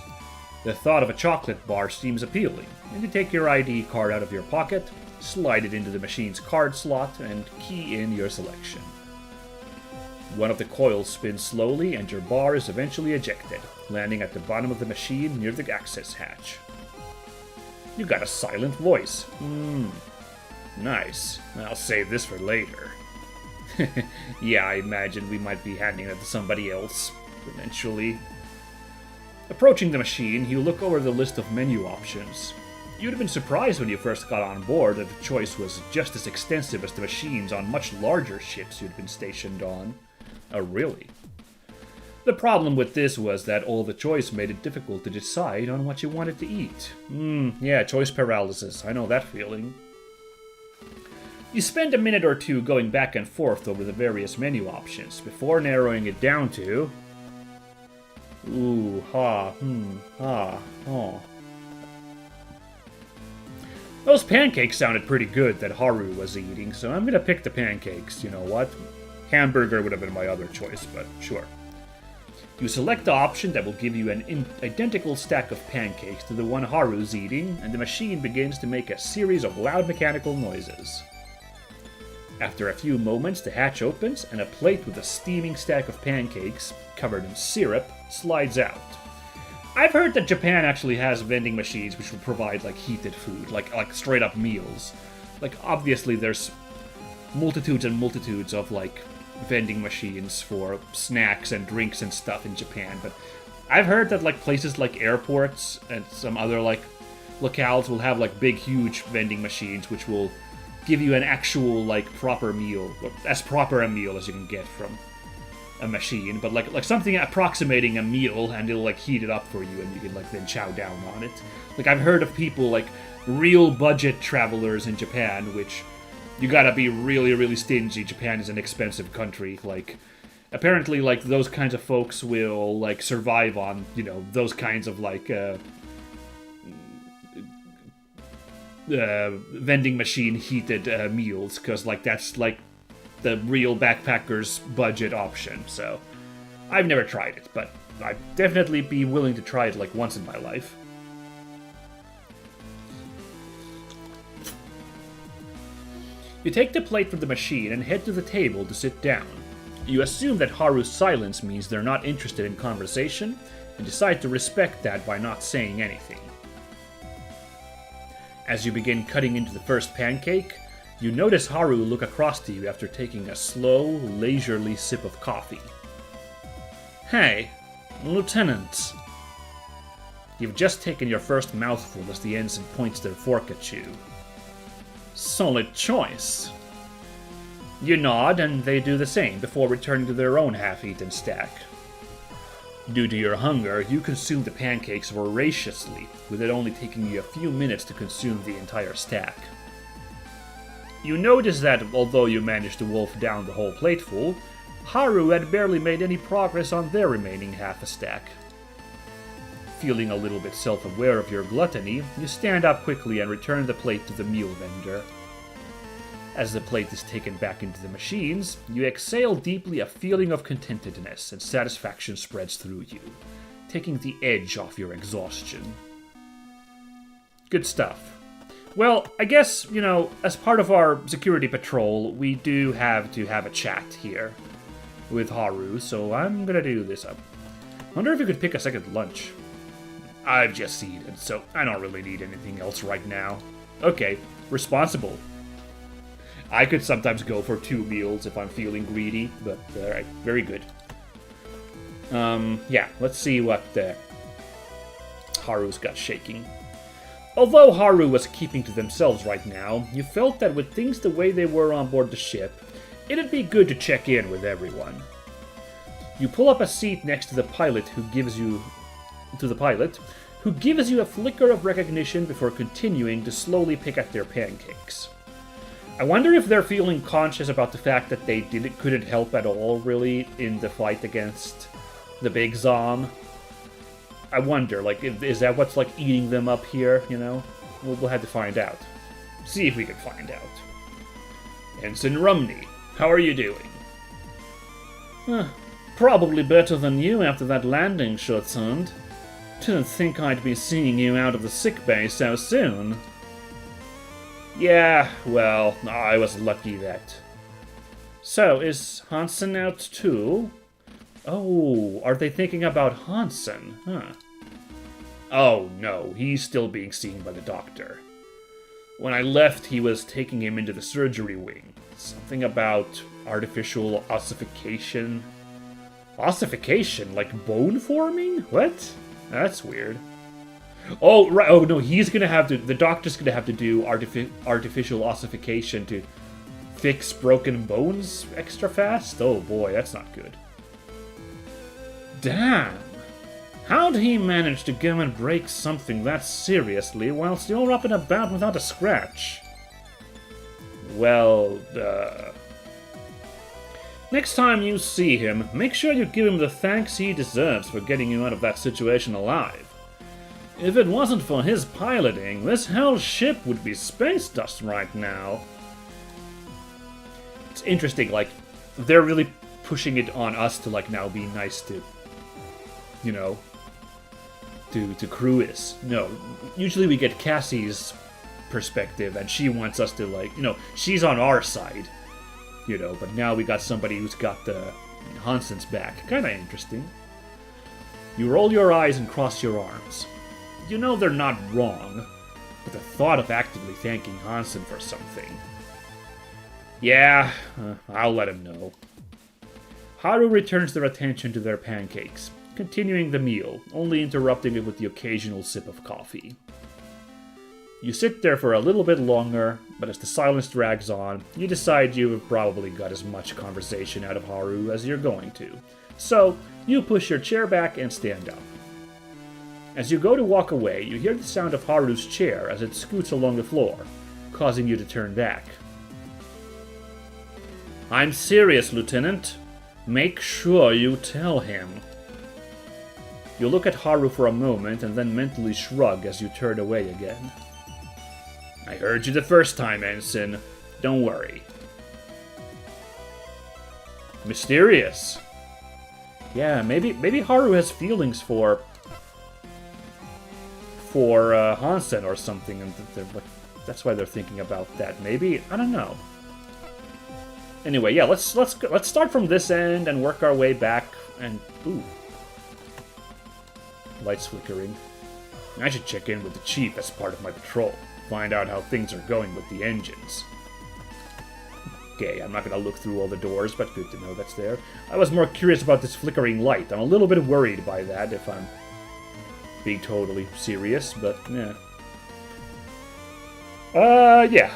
The thought of a chocolate bar seems appealing, and you take your ID card out of your pocket, slide it into the machine's card slot, and key in your selection. One of the coils spins slowly, and your bar is eventually ejected, landing at the bottom of the machine near the access hatch. You got a silent voice. Nice. I'll save this for later. Yeah, I imagine we might be handing it to somebody else, eventually. Approaching the machine, you look over the list of menu options. You'd have been surprised when you first got on board that the choice was just as extensive as the machines on much larger ships you'd been stationed on. Oh, really? The problem with this was that all the choice made it difficult to decide on what you wanted to eat. Yeah, choice paralysis. I know that feeling. You spend a minute or two going back and forth over the various menu options before narrowing it down to... Those pancakes sounded pretty good that Haru was eating, so I'm gonna pick the pancakes. You know what? Hamburger would have been my other choice, but sure. You select the option that will give you an identical stack of pancakes to the one Haru's eating, and the machine begins to make a series of loud mechanical noises. After a few moments, the hatch opens, and a plate with a steaming stack of pancakes, covered in syrup, slides out. I've heard that Japan actually has vending machines which will provide, heated food, like straight-up meals. Obviously there's multitudes and multitudes of, vending machines for snacks and drinks and stuff in Japan, but I've heard that, places like airports and some other, locales will have, big, huge vending machines which will give you an actual, proper meal, as proper a meal as you can get from a machine, but like something approximating a meal, and it'll like heat it up for you, and you can like then chow down on it. Like I've heard of people like real budget travelers in Japan, which you gotta be really, really stingy. Japan is an expensive country. Like apparently, like those kinds of folks will like survive on those kinds of like vending machine heated meals, because like that's like the real backpacker's budget option. So I've never tried it, but I'd definitely be willing to try it like once in my life. You take the plate from the machine and head to the table to sit down. You assume that Haru's silence means they're not interested in conversation, and decide to respect that by not saying anything. As you begin cutting into the first pancake, you notice Haru look across to you after taking a slow, leisurely sip of coffee. Hey, Lieutenant. You've just taken your first mouthful as the ensign points their fork at you. Solid choice. You nod, and they do the same before returning to their own half-eaten stack. Due to your hunger, you consume the pancakes voraciously, with it only taking you a few minutes to consume the entire stack. You notice that, although you managed to wolf down the whole plateful, Haru had barely made any progress on their remaining half a stack. Feeling a little bit self-aware of your gluttony, you stand up quickly and return the plate to the meal vendor. As the plate is taken back into the machines, you exhale deeply. A feeling of contentedness and satisfaction spreads through you, taking the edge off your exhaustion. Good stuff. Well, I guess, as part of our security patrol, we do have to have a chat here with Haru, so I'm gonna do this. I wonder if you could pick a second lunch. I've just eaten, so I don't really need anything else right now. Okay, responsible. I could sometimes go for 2 meals if I'm feeling greedy, but alright, very good. Yeah, let's see what Haru's got shaking. Although Haru was keeping to themselves right now, you felt that with things the way they were on board the ship, it'd be good to check in with everyone. You pull up a seat next to the pilot, who gives you a flicker of recognition before continuing to slowly pick at their pancakes. I wonder if they're feeling conscious about the fact that they couldn't help at all, really, in the fight against the Big Zom. I wonder, like, is that what's, like, eating them up here, We'll have to find out. See if we can find out. Ensign Rumney, how are you doing? Probably better than you after that landing, Schutzhund. Didn't think I'd be seeing you out of the sickbay so soon. Yeah, well, I was lucky that... So, is Hansen out too? Oh, are they thinking about Hansen? Huh. Oh, no, he's still being seen by the doctor. When I left, he was taking him into the surgery wing. Something about artificial ossification. Ossification? Like bone forming? What? That's weird. Oh, right. Oh, no, he's gonna have to... The doctor's gonna have to do artificial ossification to fix broken bones extra fast? Oh, boy, that's not good. Damn. How'd he manage to go and break something that seriously whilst you're up and about without a scratch? Well, next time you see him, make sure you give him the thanks he deserves for getting you out of that situation alive. If it wasn't for his piloting, this hell ship would be space dust right now. It's interesting, like, they're really pushing it on us to, like, now be nice to, to Cruis. No, usually we get Cassie's perspective, and she wants us to, like, she's on our side, but now we got somebody who's got the Hansen's back. Kinda interesting. You roll your eyes and cross your arms. They're not wrong, but the thought of actively thanking Hansen for something... Yeah, I'll let him know. Haru returns their attention to their pancakes, continuing the meal, only interrupting it with the occasional sip of coffee. You sit there for a little bit longer, but as the silence drags on, you decide you've probably got as much conversation out of Haru as you're going to. So, you push your chair back and stand up. As you go to walk away, you hear the sound of Haru's chair as it scoots along the floor, causing you to turn back. I'm serious, Lieutenant. Make sure you tell him. You look at Haru for a moment and then mentally shrug as you turn away again. I heard you the first time, Ensign. Don't worry. Mysterious. Yeah, maybe Haru has feelings for Hansen or something, and that's why they're thinking about that. Maybe, I don't know. Anyway, yeah, let's start from this end and work our way back. And ooh, lights flickering. I should check in with the chief as part of my patrol. Find out how things are going with the engines. Okay, I'm not gonna look through all the doors, but good to know that's there. I was more curious about this flickering light. I'm a little bit worried by that, if I'm being totally serious, but yeah. Yeah.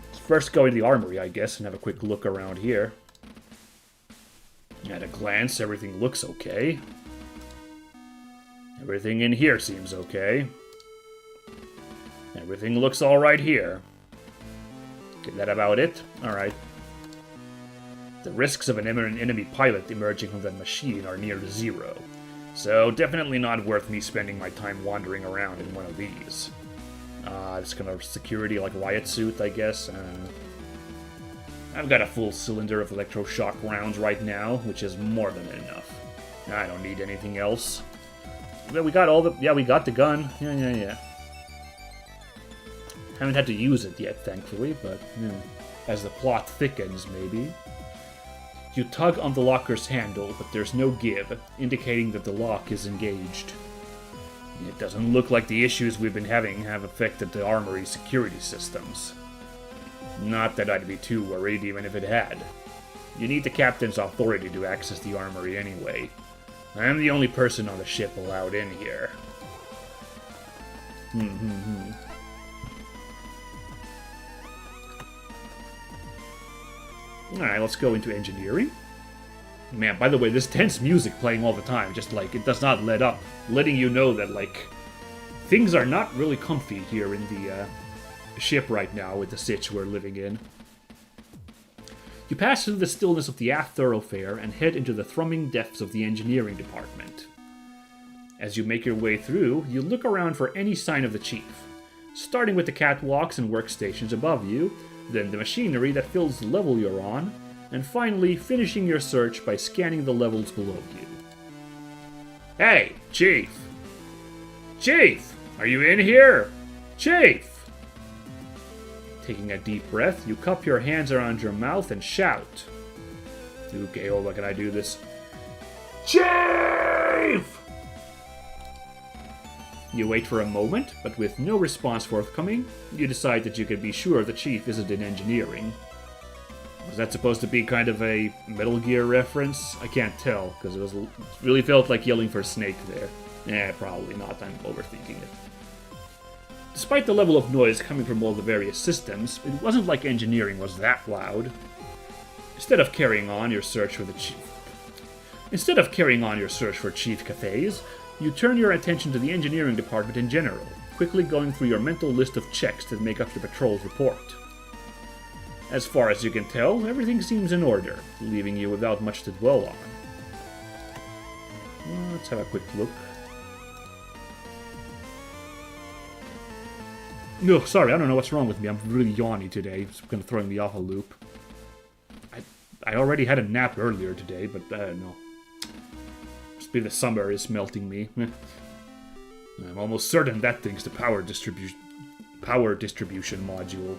Let's first go into the armory, I guess, and have a quick look around here. At a glance, everything looks okay. Everything in here seems okay. Everything looks alright here. Is that about it? Alright. The risks of an enemy pilot emerging from that machine are near to zero. So definitely not worth me spending my time wandering around in one of these. This kind of security, like riot suit, I guess. I've got a full cylinder of electroshock rounds right now, which is more than enough. I don't need anything else. Well, we got all the... Yeah, we got the gun. Yeah. Haven't had to use it yet, thankfully, but as the plot thickens, maybe. You tug on the locker's handle, but there's no give, indicating that the lock is engaged. It doesn't look like the issues we've been having have affected the armory's security systems. Not that I'd be too worried, even if it had. You need the captain's authority to access the armory anyway. I'm the only person on the ship allowed in here. Alright, let's go into engineering. Man, by the way, this tense music playing all the time, just like, it does not let up. Letting you know that, like, things are not really comfy here in the ship right now with the sitch we're living in. You pass through the stillness of the aft thoroughfare and head into the thrumming depths of the engineering department. As you make your way through, you look around for any sign of the chief, starting with the catwalks and workstations above you, then the machinery that fills the level you're on, and finally finishing your search by scanning the levels below you. Hey, Chief! Chief! Are you in here? Chief! Taking a deep breath, you cup your hands around your mouth and shout. Okay, hold on, can I do this? Chief! You wait for a moment, but with no response forthcoming, you decide that you can be sure the chief isn't in engineering. Was that supposed to be kind of a Metal Gear reference? I can't tell, because it really felt like yelling for Snake there. Probably not, I'm overthinking it. Despite the level of noise coming from all the various systems, it wasn't like engineering was that loud. Instead of carrying on your search for Chief Cathays, you turn your attention to the engineering department in general, quickly going through your mental list of checks that make up your patrol's report. As far as you can tell, everything seems in order, leaving you without much to dwell on. Let's have a quick look. No, sorry, I don't know what's wrong with me. I'm really yawny today. It's kind of throwing me off a loop. I already had a nap earlier today, but I don't know. Must be the summer is melting me. I'm almost certain that thing's the power distribution module.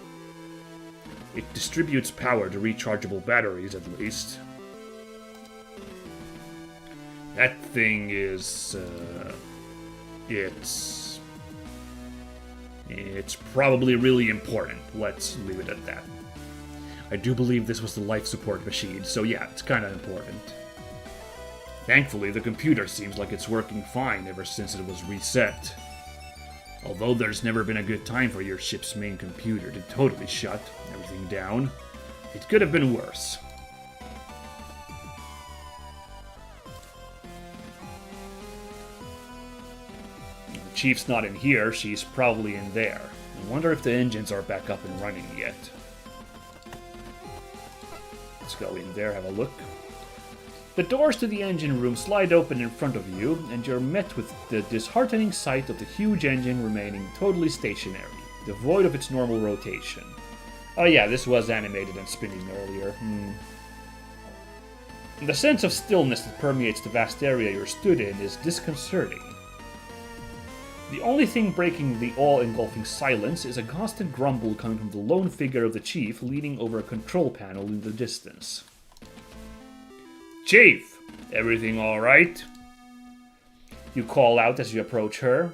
It distributes power to rechargeable batteries, at least. That thing is... It's probably really important. Let's leave it at that. I do believe this was the life support machine, so yeah, it's kind of important. Thankfully, the computer seems like it's working fine ever since it was reset. Although there's never been a good time for your ship's main computer to totally shut everything down, it could have been worse. The Chief's not in here, she's probably in there. I wonder if the engines are back up and running yet. Let's go in there, have a look. The doors to the engine room slide open in front of you, and you're met with the disheartening sight of the huge engine remaining totally stationary, devoid of its normal rotation. Oh yeah, this was animated and spinning earlier. The sense of stillness that permeates the vast area you're stood in is disconcerting. The only thing breaking the all-engulfing silence is a constant grumble coming from the lone figure of the Chief leaning over a control panel in the distance. Chief, everything all right? You call out as you approach her.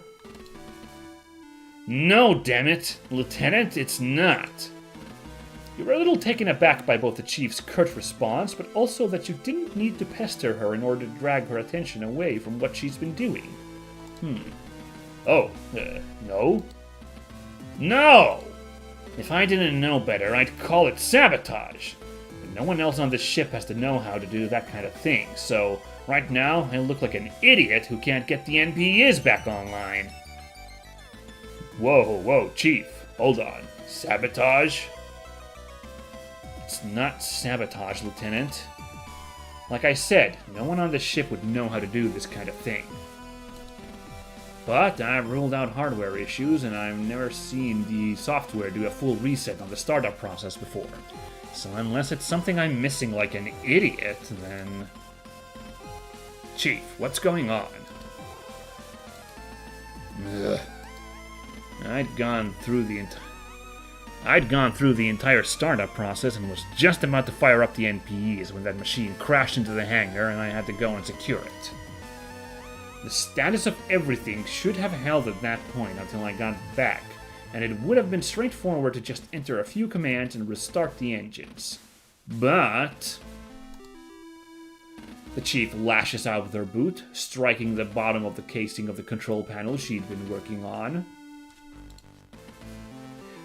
No, damn it, Lieutenant, it's not. You're a little taken aback by both the Chief's curt response, but also that you didn't need to pester her in order to drag her attention away from what she's been doing. No? No! If I didn't know better, I'd call it sabotage. But no one else on this ship has to know how to do that kind of thing, so right now I look like an idiot who can't get the NPEs back online. Whoa, Chief, hold on. Sabotage? It's not sabotage, Lieutenant. Like I said, no one on this ship would know how to do this kind of thing. But I've ruled out hardware issues, and I've never seen the software do a full reset on the startup process before. So unless it's something I'm missing like an idiot, then... Chief, what's going on? Ugh. I'd gone through the entire startup process and was just about to fire up the NPEs when that machine crashed into the hangar and I had to go and secure it. The status of everything should have held at that point until I got back, and it would have been straightforward to just enter a few commands and restart the engines. But... The Chief lashes out with her boot, striking the bottom of the casing of the control panel she'd been working on.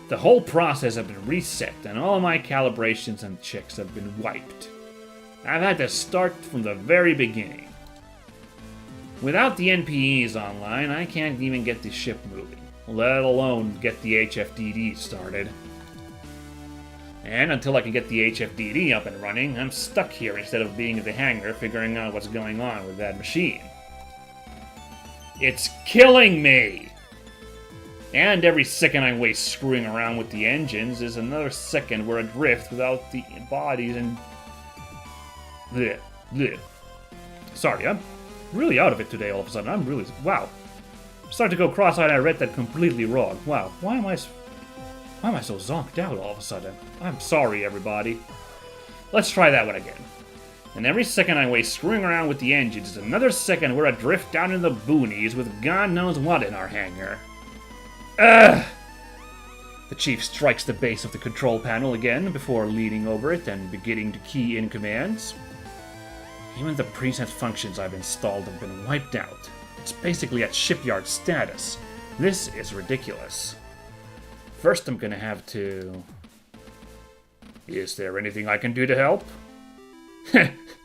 The whole process has been reset, and all my calibrations and checks have been wiped. I've had to start from the very beginning. Without the NPEs online, I can't even get the ship moving, let alone get the HFDD started. And until I can get the HFDD up and running, I'm stuck here instead of being at the hangar figuring out what's going on with that machine. It's killing me! And every second I waste screwing around with the engines is another second we're adrift without the bodies and... Blech. Sorry, I'm really out of it today all of a sudden. Wow. I'm starting to go cross-eyed. I read that completely wrong. Wow, why am I so zonked out all of a sudden? I'm sorry, everybody. Let's try that one again. And every second I waste screwing around with the engines is another second we're adrift down in the boonies with God knows what in our hangar. Ugh! The Chief strikes the base of the control panel again before leaning over it and beginning to key in commands. Even the preset functions I've installed have been wiped out. It's basically at shipyard status. This is ridiculous. First I'm gonna have to... Is there anything I can do to help?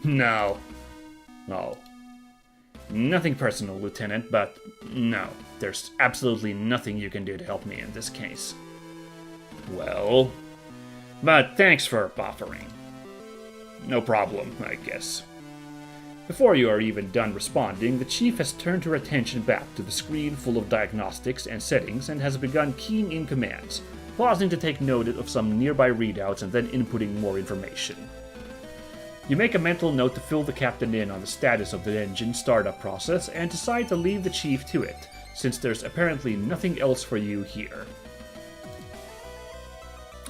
No. Oh. Nothing personal, Lieutenant, but no. There's absolutely nothing you can do to help me in this case. Well... But thanks for offering. No problem, I guess. Before you are even done responding, the Chief has turned her attention back to the screen full of diagnostics and settings and has begun keying in commands, pausing to take note of some nearby readouts and then inputting more information. You make a mental note to fill the captain in on the status of the engine startup process and decide to leave the Chief to it, since there's apparently nothing else for you here.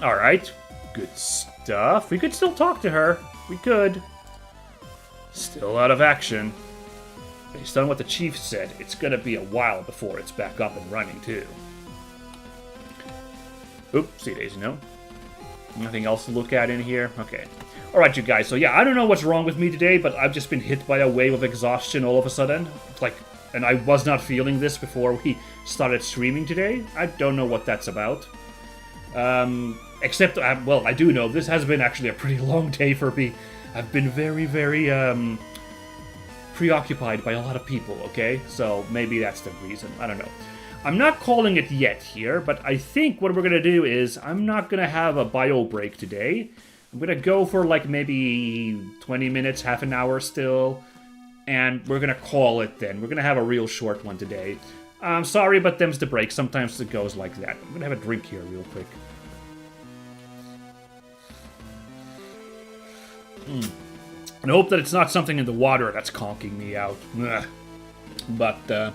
Alright, good stuff. We could still talk to her. We could. Still out of action. Based on what the Chief said, it's gonna be a while before it's back up and running, too. Oopsie daisy, no. Nothing else to look at in here? Okay. Alright, you guys, so yeah, I don't know what's wrong with me today, but I've just been hit by a wave of exhaustion all of a sudden. It's like, and I was not feeling this before we started streaming today. I don't know what that's about. Except, well, I do know this has been actually a pretty long day for me. I've been very, very preoccupied by a lot of people, okay? So maybe that's the reason. I don't know. I'm not calling it yet here, but I think what we're going to do is I'm not going to have a bio break today. I'm going to go for like maybe 20 minutes, half an hour still, and we're going to call it then. We're going to have a real short one today. I'm sorry, but them's the break. Sometimes it goes like that. I'm going to have a drink here real quick. And hope that it's not something in the water that's conking me out. Ugh. But,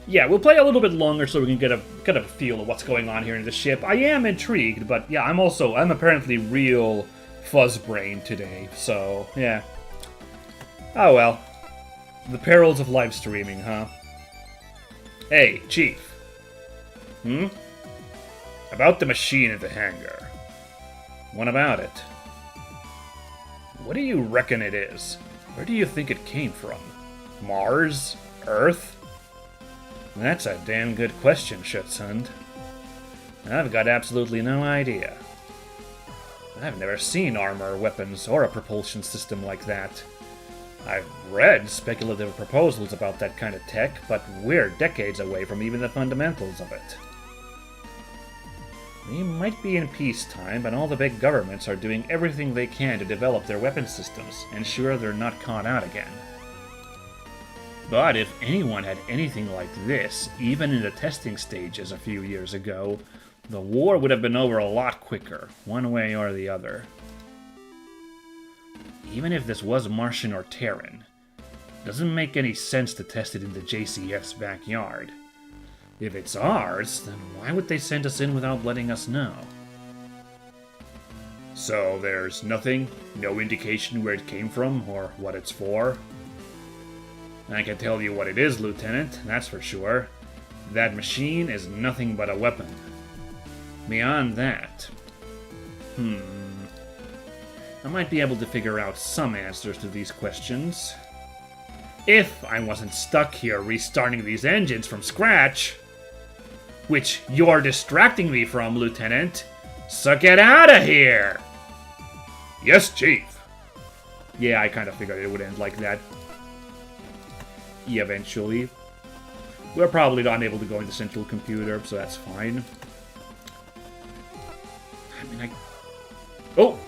yeah, we'll play a little bit longer so we can get a feel of what's going on here in the ship. I am intrigued, but yeah, I'm apparently real fuzzbrain today, so yeah. Oh well. The perils of live streaming, huh? Hey, Chief. About the machine in the hangar. What about it? What do you reckon it is? Where do you think it came from? Mars? Earth? That's a damn good question, Schutzhund. I've got absolutely no idea. I've never seen armor, weapons, or a propulsion system like that. I've read speculative proposals about that kind of tech, but we're decades away from even the fundamentals of it. We might be in peacetime, but all the big governments are doing everything they can to develop their weapon systems, ensure they're not caught out again. But if anyone had anything like this, even in the testing stages a few years ago, the war would have been over a lot quicker, one way or the other. Even if this was Martian or Terran, it doesn't make any sense to test it in the JCF's backyard. If it's ours, then why would they send us in without letting us know? So there's nothing, no indication where it came from or what it's for? I can tell you what it is, Lieutenant, that's for sure. That machine is nothing but a weapon. Beyond that... I might be able to figure out some answers to these questions. If I wasn't stuck here restarting these engines from scratch. Which you're distracting me from, Lieutenant. So get out of here! Yes, Chief. Yeah, I kind of figured it would end like that. Eventually. We're probably not able to go into Central Computer, so that's fine. I mean, Oh!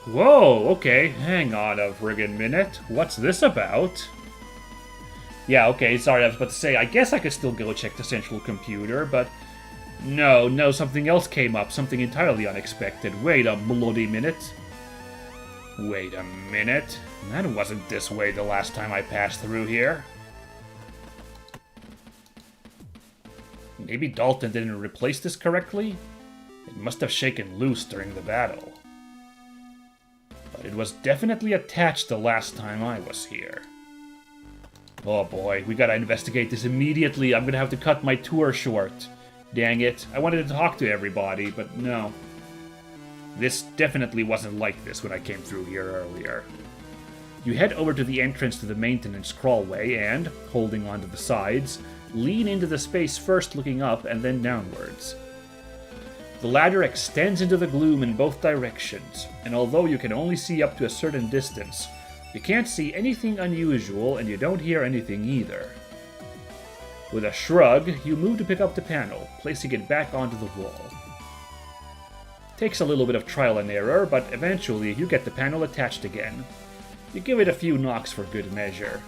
Whoa, okay. Hang on a friggin' minute. What's this about? Yeah, okay, sorry, I was about to say, I guess I could still go check the Central Computer, but... No, something else came up, something entirely unexpected. Wait a bloody minute. Wait a minute. That wasn't this way the last time I passed through here. Maybe Dalton didn't replace this correctly? It must have shaken loose during the battle. But it was definitely attached the last time I was here. Oh boy, we gotta investigate this immediately. I'm gonna have to cut my tour short. Dang it. I wanted to talk to everybody, but no. This definitely wasn't like this when I came through here earlier. You head over to the entrance to the maintenance crawlway and, holding onto the sides, lean into the space first looking up and then downwards. The ladder extends into the gloom in both directions, and although you can only see up to a certain distance, you can't see anything unusual and you don't hear anything either. With a shrug, you move to pick up the panel, placing it back onto the wall. Takes a little bit of trial and error, but eventually you get the panel attached again. You give it a few knocks for good measure.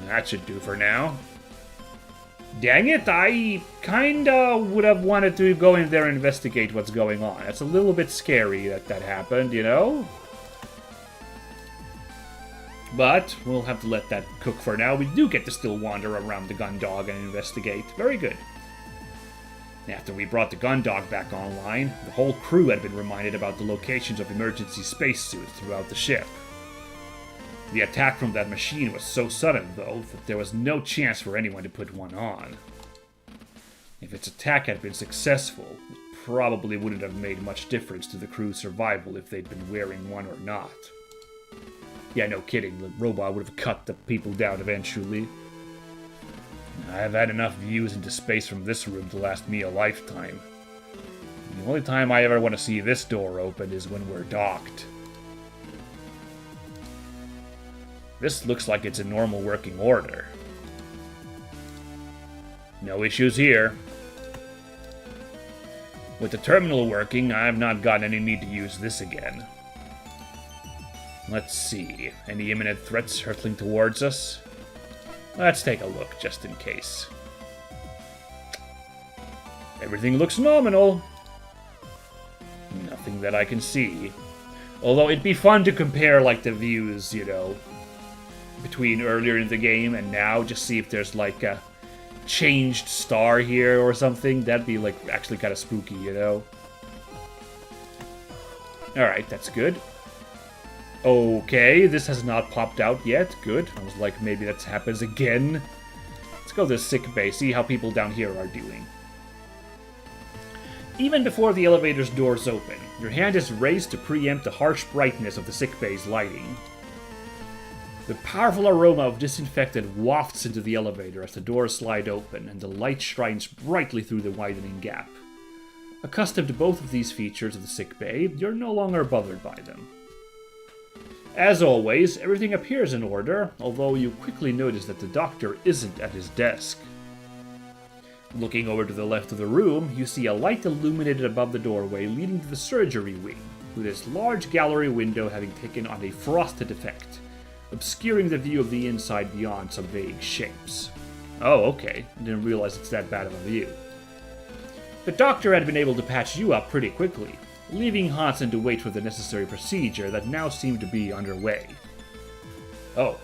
That should do for now. Dang it, I kinda would have wanted to go in there and investigate what's going on. It's a little bit scary that happened, you know? But we'll have to let that cook for now. We do get to still wander around the Gundog and investigate. Very good. After we brought the Gundog back online, the whole crew had been reminded about the locations of emergency spacesuits throughout the ship. The attack from that machine was so sudden, though, that there was no chance for anyone to put one on. If its attack had been successful, it probably wouldn't have made much difference to the crew's survival if they'd been wearing one or not. Yeah, no kidding. The robot would have cut the people down eventually. I've had enough views into space from this room to last me a lifetime. The only time I ever want to see this door open is when we're docked. This looks like it's in normal working order. No issues here. With the terminal working, I've not got any need to use this again. Let's see. Any imminent threats hurtling towards us? Let's take a look, just in case. Everything looks nominal. Nothing that I can see. Although it'd be fun to compare, like, the views, you know, between earlier in the game and now. Just see if there's, like, a changed star here or something. That'd be, like, actually kind of spooky, you know? Alright, that's good. Okay, this has not popped out yet. Good. I was like, maybe that happens again. Let's go to the sick bay, see how people down here are doing. Even before the elevator's doors open, your hand is raised to preempt the harsh brightness of the sick bay's lighting. The powerful aroma of disinfectant wafts into the elevator as the doors slide open and the light shines brightly through the widening gap. Accustomed to both of these features of the sick bay, you're no longer bothered by them. As always, everything appears in order, although you quickly notice that the doctor isn't at his desk. Looking over to the left of the room, you see a light illuminated above the doorway leading to the surgery wing, with its large gallery window having taken on a frosted effect, obscuring the view of the inside beyond some vague shapes. Oh, okay. I didn't realize it's that bad of a view. The doctor had been able to patch you up pretty quickly, leaving Hansen to wait for the necessary procedure that now seemed to be underway. Oh,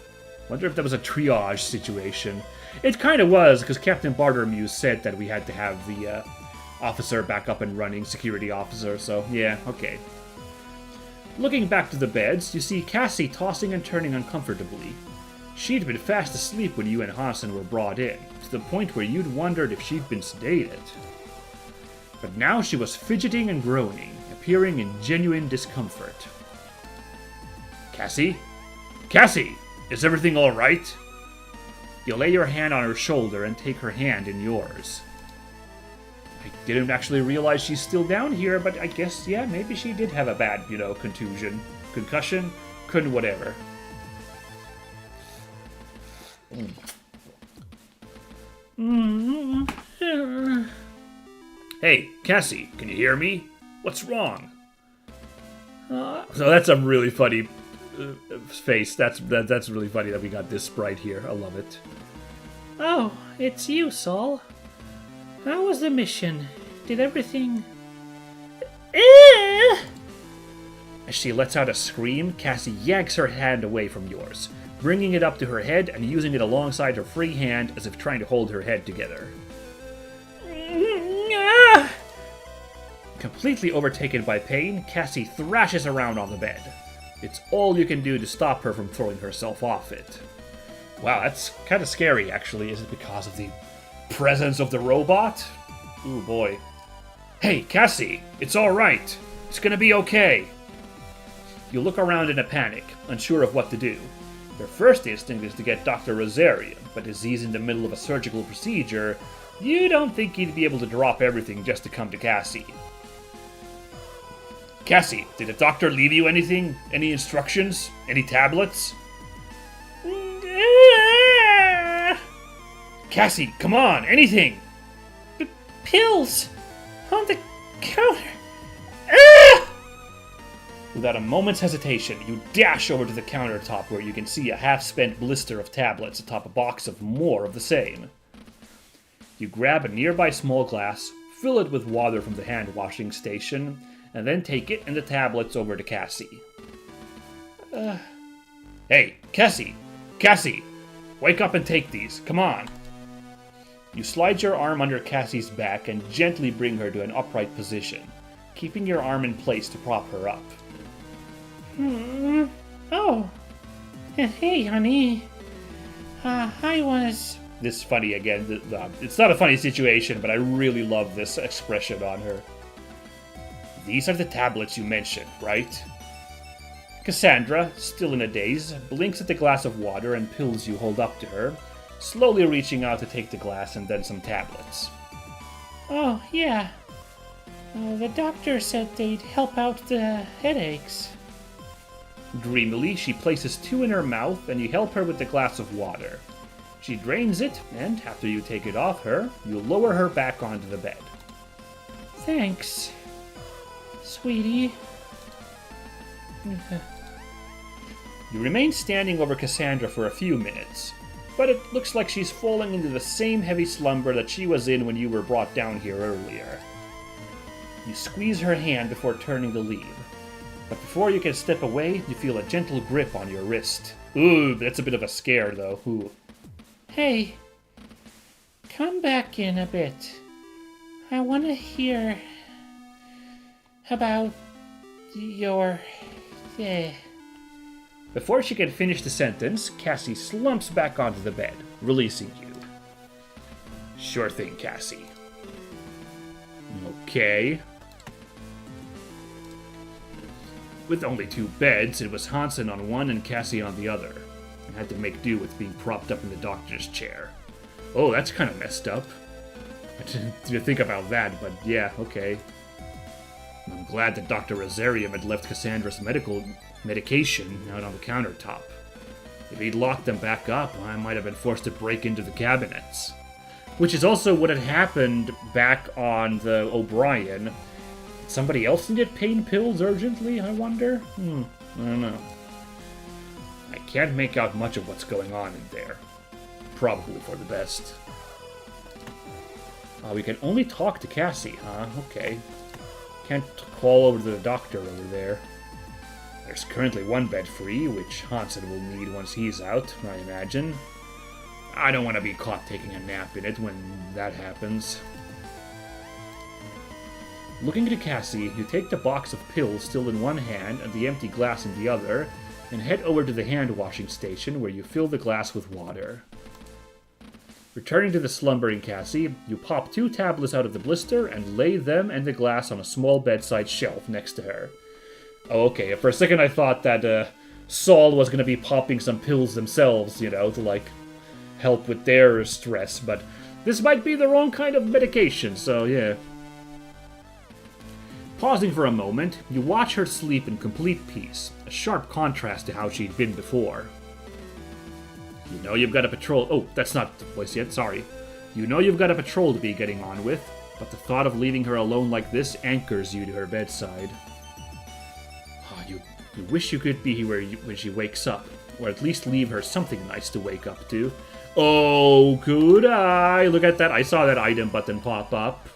wonder if that was a triage situation. It kind of was, because Captain Bartermew said that we had to have the officer back up and running, security officer, so yeah, okay. Looking back to the beds, you see Cassie tossing and turning uncomfortably. She'd been fast asleep when you and Hansen were brought in, to the point where you'd wondered if she'd been sedated. But now she was fidgeting and groaning, appearing in genuine discomfort. Cassie? Cassie! Is everything alright? You lay your hand on her shoulder and take her hand in yours. I didn't actually realize she's still down here, but I guess, yeah, maybe she did have a bad, you know, concussion, couldn't whatever. Hey, Cassie, can you hear me? What's wrong? So that's a really funny face. That's really funny that we got this sprite here. I love it. Oh, it's you, Saul. How was the mission? Did everything... As she lets out a scream, Cassie yanks her hand away from yours, bringing it up to her head and using it alongside her free hand as if trying to hold her head together. Completely overtaken by pain, Cassie thrashes around on the bed. It's all you can do to stop her from throwing herself off it. Wow, that's kind of scary, actually. Is it because of the presence of the robot? Ooh, boy. Hey, Cassie, it's alright. It's gonna be okay. You look around in a panic, unsure of what to do. Your first instinct is to get Dr. Rosarian, but as he's in the middle of a surgical procedure, you don't think he'd be able to drop everything just to come to Cassie. Cassie, did the doctor leave you anything? Any instructions? Any tablets? Cassie, come on, anything! Pills! On the counter! Without a moment's hesitation, you dash over to the countertop where you can see a half-spent blister of tablets atop a box of more of the same. You grab a nearby small glass, fill it with water from the hand-washing station, and then take it and the tablets over to Cassie. Hey, Cassie! Cassie! Wake up and take these, come on! You slide your arm under Cassie's back and gently bring her to an upright position, keeping your arm in place to prop her up. Oh. Hey, honey. I was... This is funny again. It's not a funny situation, but I really love this expression on her. These are the tablets you mentioned, right? Cassandra, still in a daze, blinks at the glass of water and pills you hold up to her, slowly reaching out to take the glass and then some tablets. Oh, yeah. The doctor said they'd help out the headaches. Dreamily, she places 2 in her mouth and you help her with the glass of water. She drains it, and after you take it off her, you lower her back onto the bed. Thanks, sweetie. You remain standing over Cassandra for a few minutes, but it looks like she's falling into the same heavy slumber that she was in when you were brought down here earlier. You squeeze her hand before turning to leave, but before you can step away, you feel a gentle grip on your wrist. Ooh, that's a bit of a scare, though. Ooh. Hey, come back in a bit. I want to hear about your... Before she can finish the sentence, Cassie slumps back onto the bed, releasing you. Sure thing, Cassie. Okay. With only 2 beds, it was Hansen on one and Cassie on the other. I had to make do with being propped up in the doctor's chair. Oh, that's kind of messed up. I didn't think about that, but yeah, okay. I'm glad that Dr. Rosarium had left Cassandra's medication out on the countertop. If he'd locked them back up, I might have been forced to break into the cabinets. Which is also what had happened back on the O'Brien. Somebody else needed pain pills urgently, I wonder? I don't know. I can't make out much of what's going on in there. Probably for the best. We can only talk to Cassie, huh? Okay. Can't call over to the doctor over there. There's currently 1 bed free, which Hansen will need once he's out, I imagine. I don't want to be caught taking a nap in it when that happens. Looking to Cassie, you take the box of pills still in one hand and the empty glass in the other, and head over to the hand-washing station where you fill the glass with water. Returning to the slumbering Cassie, you pop 2 tablets out of the blister and lay them and the glass on a small bedside shelf next to her. Oh, okay, for a second I thought that Saul was going to be popping some pills themselves, you know, to, like, help with their stress, but this might be the wrong kind of medication, so yeah. Pausing for a moment, you watch her sleep in complete peace, a sharp contrast to how she'd been before. You know you've got a patrol... Oh, that's not the voice yet, sorry. You know you've got a patrol to be getting on with, but the thought of leaving her alone like this anchors you to her bedside. Oh, you wish you could be here when she wakes up, or at least leave her something nice to wake up to. Oh, could I? Look at that, I saw that item button pop up.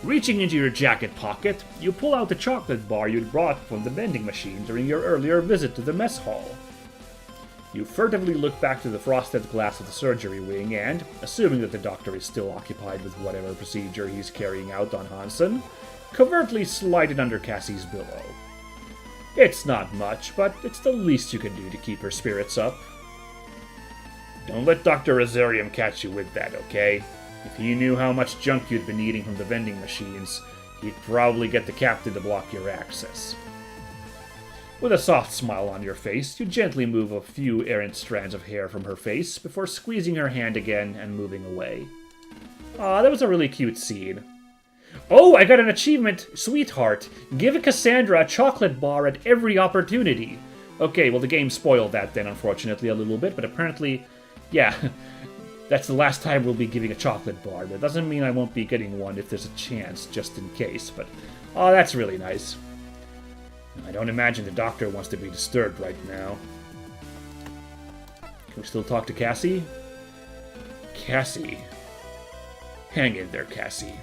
Reaching into your jacket pocket, you pull out the chocolate bar you'd brought from the vending machine during your earlier visit to the mess hall. You furtively look back to the frosted glass of the surgery wing and, assuming that the doctor is still occupied with whatever procedure he's carrying out on Hansen, covertly slide it under Cassie's pillow. It's not much, but it's the least you can do to keep her spirits up. Don't let Dr. Rosarium catch you with that, okay? If he knew how much junk you'd been eating from the vending machines, he'd probably get the captain to block your access. With a soft smile on your face, you gently move a few errant strands of hair from her face before squeezing her hand again and moving away. Aw, that was a really cute scene. Oh, I got an achievement, sweetheart! Give Cassandra a chocolate bar at every opportunity! Okay, well the game spoiled that then, unfortunately, a little bit, but apparently, yeah, that's the last time we'll be giving a chocolate bar. That doesn't mean I won't be getting one if there's a chance, just in case, but, oh, that's really nice. I don't imagine the doctor wants to be disturbed right now. Can we still talk to Cassie? Cassie. Hang in there, Cassie.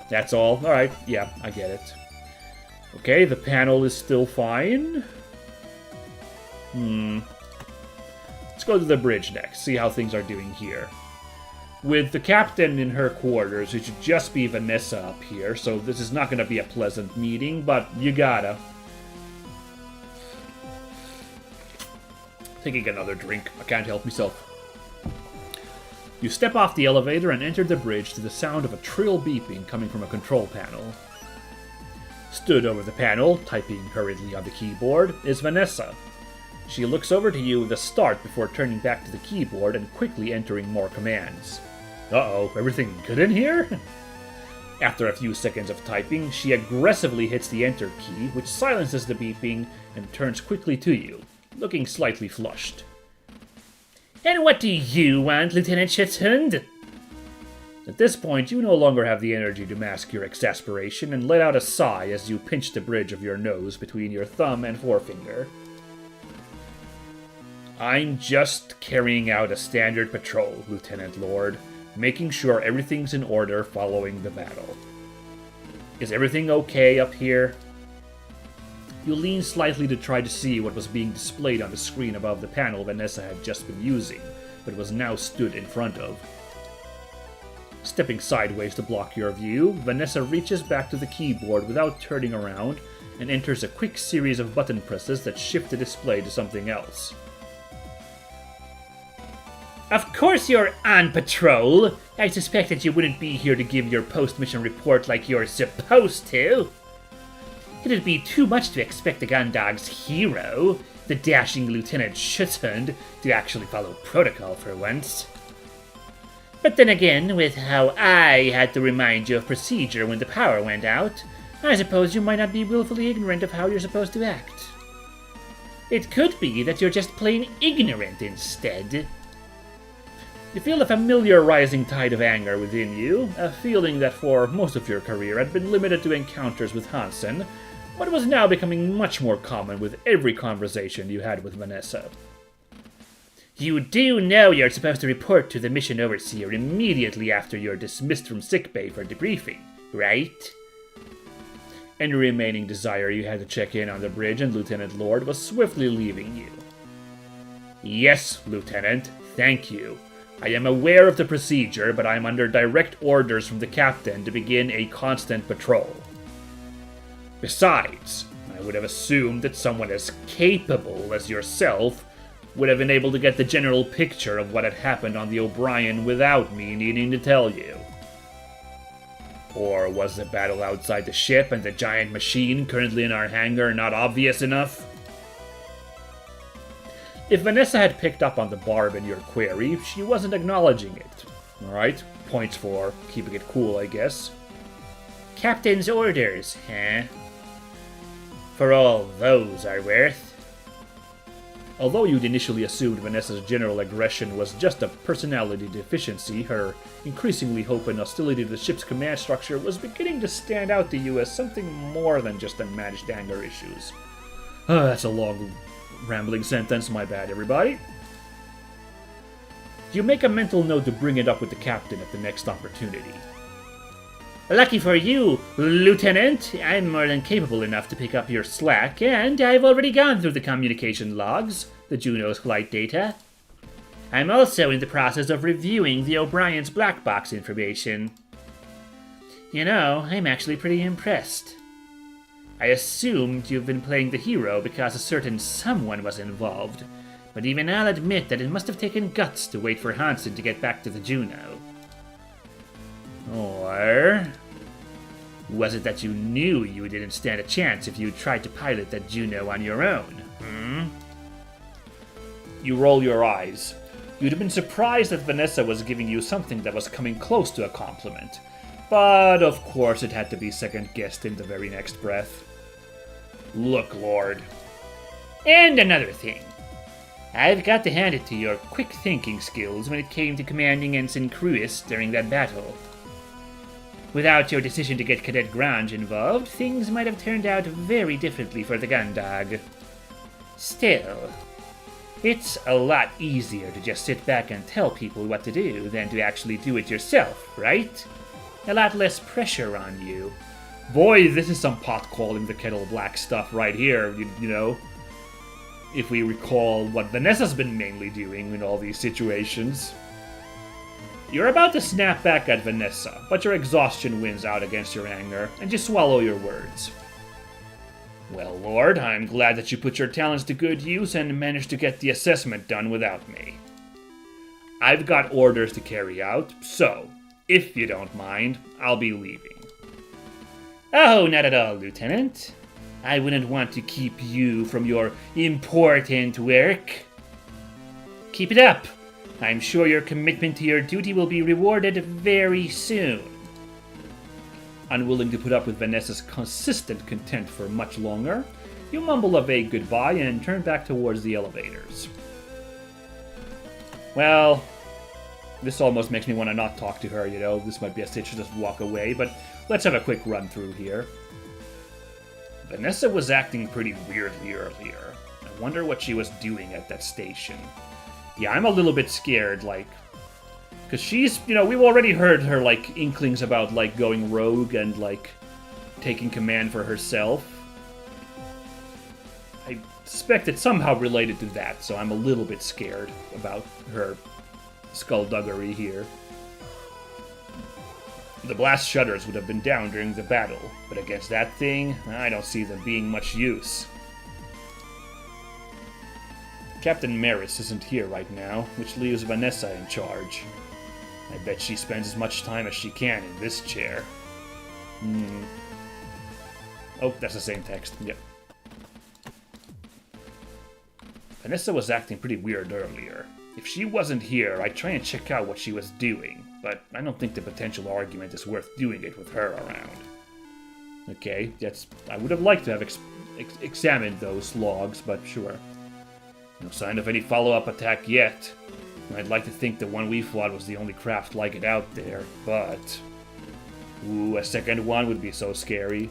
That's all? Alright, yeah, I get it. Okay, the panel is still fine. Let's go to the bridge next, see how things are doing here. With the captain in her quarters, it should just be Vanessa up here, so this is not going to be a pleasant meeting, but you gotta. Taking another drink. I can't help myself. You step off the elevator and enter the bridge to the sound of a trill beeping coming from a control panel. Stood over the panel, typing hurriedly on the keyboard, is Vanessa. She looks over to you with a start before turning back to the keyboard and quickly entering more commands. Uh-oh, everything good in here? After a few seconds of typing, she aggressively hits the enter key, which silences the beeping and turns quickly to you, looking slightly flushed. And what do you want, Lieutenant Schitzhund? At this point, you no longer have the energy to mask your exasperation and let out a sigh as you pinch the bridge of your nose between your thumb and forefinger. I'm just carrying out a standard patrol, Lieutenant Lord, making sure everything's in order following the battle. Is everything okay up here? You lean slightly to try to see what was being displayed on the screen above the panel Vanessa had just been using, but was now stood in front of. Stepping sideways to block your view, Vanessa reaches back to the keyboard without turning around and enters a quick series of button presses that shift the display to something else. Of course you're on patrol! I suspected you wouldn't be here to give your post-mission report like you're supposed to! It'd be too much to expect the Gundog's hero, the dashing Lieutenant Schitzhund, to actually follow protocol for once. But then again, with how I had to remind you of procedure when the power went out, I suppose you might not be willfully ignorant of how you're supposed to act. It could be that you're just plain ignorant instead. You feel a familiar rising tide of anger within you, a feeling that for most of your career had been limited to encounters with Hansen, but was now becoming much more common with every conversation you had with Vanessa. You do know you're supposed to report to the mission overseer immediately after you're dismissed from sickbay for debriefing, right? Any remaining desire you had to check in on the bridge and Lieutenant Lord was swiftly leaving you. Yes, Lieutenant, thank you. I am aware of the procedure, but I am under direct orders from the captain to begin a constant patrol. Besides, I would have assumed that someone as capable as yourself would have been able to get the general picture of what had happened on the O'Brien without me needing to tell you. Or was the battle outside the ship and the giant machine currently in our hangar not obvious enough? If Vanessa had picked up on the barb in your query, she wasn't acknowledging it. Alright, points for keeping it cool, I guess. Captain's orders, huh? For all those are worth. Although you'd initially assumed Vanessa's general aggression was just a personality deficiency, her increasingly open hostility to the ship's command structure was beginning to stand out to you as something more than just unmanaged anger issues. That's a long, rambling sentence, my bad, everybody. You make a mental note to bring it up with the captain at the next opportunity. Lucky for you, Lieutenant, I'm more than capable enough to pick up your slack, and I've already gone through the communication logs, the Juno's flight data. I'm also in the process of reviewing the O'Brien's black box information. You know, I'm actually pretty impressed. I assumed you've been playing the hero because a certain someone was involved, but even I'll admit that it must have taken guts to wait for Hansen to get back to the Juno. Or was it that you knew you didn't stand a chance if you tried to pilot that Juno on your own, You roll your eyes. You'd have been surprised that Vanessa was giving you something that was coming close to a compliment, but of course it had to be second-guessed in the very next breath. Look, Lord. And another thing. I've got to hand it to your quick thinking skills when it came to commanding Ensign Cruis during that battle. Without your decision to get Cadet Grange involved, things might have turned out very differently for the Gundog. Still, it's a lot easier to just sit back and tell people what to do than to actually do it yourself, right? A lot less pressure on you. Boy, this is some pot calling the kettle black stuff right here, you know. If we recall what Vanessa's been mainly doing in all these situations. You're about to snap back at Vanessa, but your exhaustion wins out against your anger, and you swallow your words. Well, Lord, I'm glad that you put your talents to good use and managed to get the assessment done without me. I've got orders to carry out, so, if you don't mind, I'll be leaving. Oh, not at all, Lieutenant. I wouldn't want to keep you from your important work. Keep it up. I'm sure your commitment to your duty will be rewarded very soon. Unwilling to put up with Vanessa's consistent contempt for much longer, you mumble a vague goodbye and turn back towards the elevators. Well, this almost makes me want to not talk to her, you know. This might be a stitch to just walk away, but let's have a quick run through here. Vanessa was acting pretty weirdly earlier. I wonder what she was doing at that station. Yeah, I'm a little bit scared, like... Because she's, you know, we've already heard her, like, inklings about, like, going rogue and, like, taking command for herself. I suspect it's somehow related to that, so I'm a little bit scared about her skullduggery here. The blast shutters would have been down during the battle, but against that thing, I don't see them being much use. Captain Maris isn't here right now, which leaves Vanessa in charge. I bet she spends as much time as she can in this chair. Oh, that's the same text. Yep. Vanessa was acting pretty weird earlier. If she wasn't here, I'd try and check out what she was doing, but I don't think the potential argument is worth doing it with her around. Okay, I would have liked to have examined those logs, but sure. No sign of any follow-up attack yet. I'd like to think the one we fought was the only craft like it out there, but... Ooh, a second one would be so scary.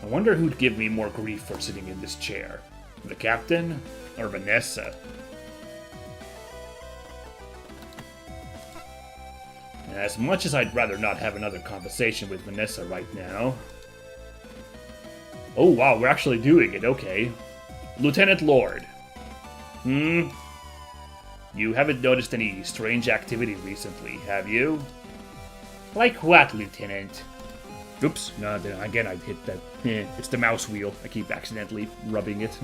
I wonder who'd give me more grief for sitting in this chair. The captain? Or Vanessa? As much as I'd rather not have another conversation with Vanessa right now... Oh wow, we're actually doing it, okay. Lieutenant Lord. You haven't noticed any strange activity recently, have you? Like what, Lieutenant? Oops, no, again I hit that. It's the mouse wheel. I keep accidentally rubbing it.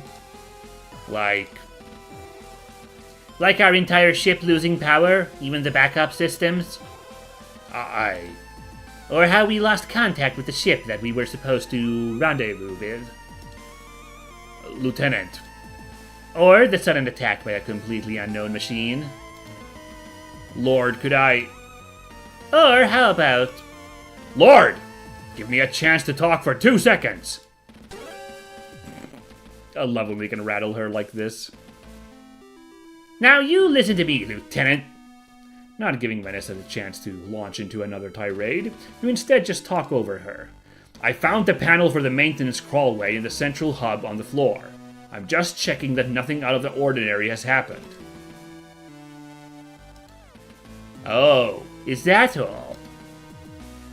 Like our entire ship losing power, even the backup systems? Or how we lost contact with the ship that we were supposed to rendezvous with? Lieutenant. Or the sudden attack by a completely unknown machine. Lord, could I... Or how about... Lord! Give me a chance to talk for 2 seconds! I love when we can rattle her like this. Now you listen to me, Lieutenant. Not giving Vanessa the chance to launch into another tirade, you instead just talk over her. I found the panel for the maintenance crawlway in the central hub on the floor. I'm just checking that nothing out of the ordinary has happened. Oh, is that all?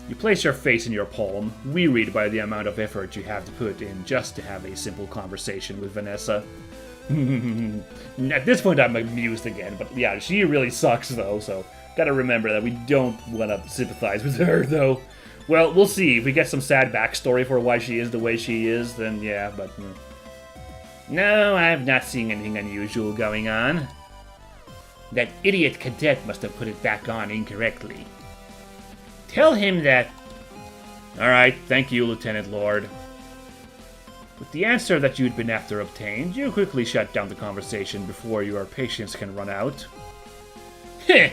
You place your face in your palm, wearied by the amount of effort you have to put in just to have a simple conversation with Vanessa. At this point I'm amused again, but yeah, she really sucks though, so gotta remember that we don't want to sympathize with her though. Well, we'll see. If we get some sad backstory for why she is the way she is, then yeah, but... No, I've not seen anything unusual going on. That idiot cadet must have put it back on incorrectly. Tell him that... Alright, thank you, Lieutenant Lord. With the answer that you'd been after obtained, you quickly shut down the conversation before your patience can run out. Heh!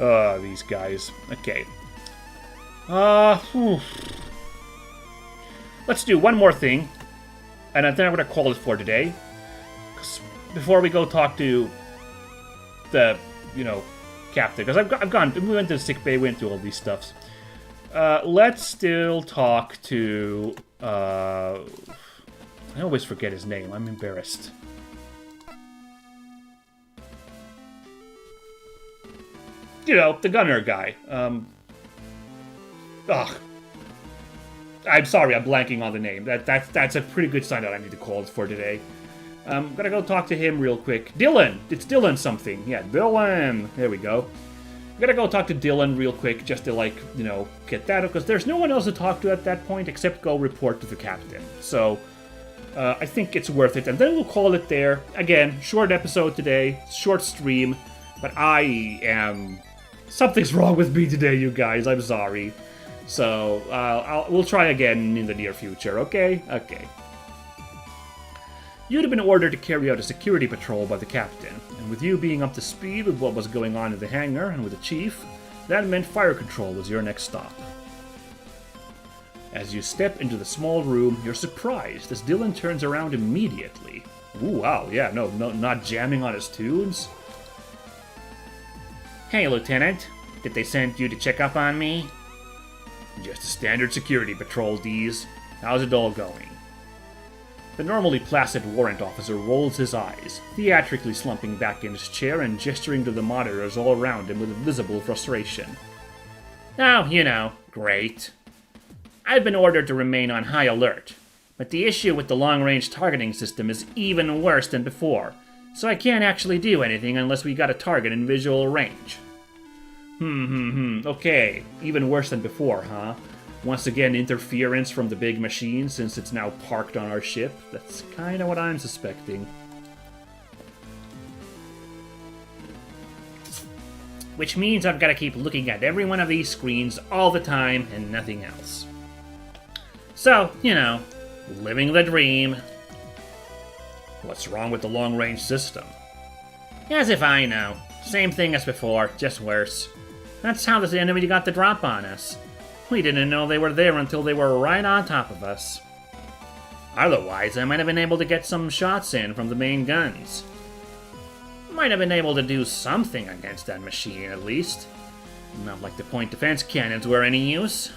Oh, these guys. Okay. Let's do one more thing, and then I'm going to call it for today. Before we go talk to the, captain, because I've gone, we went to the sick bay, we went to all these stuffs. Let's still talk to, I always forget his name, I'm embarrassed. The gunner guy. I'm sorry, I'm blanking on the name. That's a pretty good sign that I need to call it for today. I'm gonna go talk to him real quick. Dylan! It's Dylan something. Yeah, Dylan! There we go. I'm gonna go talk to Dylan real quick just to, get that, because there's no one else to talk to at that point except go report to the captain. So, I think it's worth it, and then we'll call it there. Again, short episode today, short stream, but I am Something's wrong with me today, you guys. I'm sorry. So, we'll try again in the near future, okay? Okay. You'd have been ordered to carry out a security patrol by the captain, and with you being up to speed with what was going on in the hangar and with the chief, that meant fire control was your next stop. As you step into the small room, you're surprised as Dylan turns around immediately. Ooh, wow, yeah, no, not jamming on his tunes. Hey, Lieutenant. Did they send you to check up on me? Just a standard security patrol, Dees. How's it all going? The normally placid warrant officer rolls his eyes, theatrically slumping back in his chair and gesturing to the monitors all around him with visible frustration. Oh, you know, great. I've been ordered to remain on high alert, but the issue with the long-range targeting system is even worse than before, so I can't actually do anything unless we got a target in visual range. Okay, even worse than before, huh? Once again, interference from the big machine since it's now parked on our ship. That's kind of what I'm suspecting. Which means I've got to keep looking at every one of these screens all the time and nothing else. So, you know, living the dream. What's wrong with the long-range system? As if I know. Same thing as before, just worse. That's how the enemy got the drop on us. We didn't know they were there until they were right on top of us. Otherwise, I might have been able to get some shots in from the main guns. Might have been able to do something against that machine, at least. Not like the point defense cannons were any use.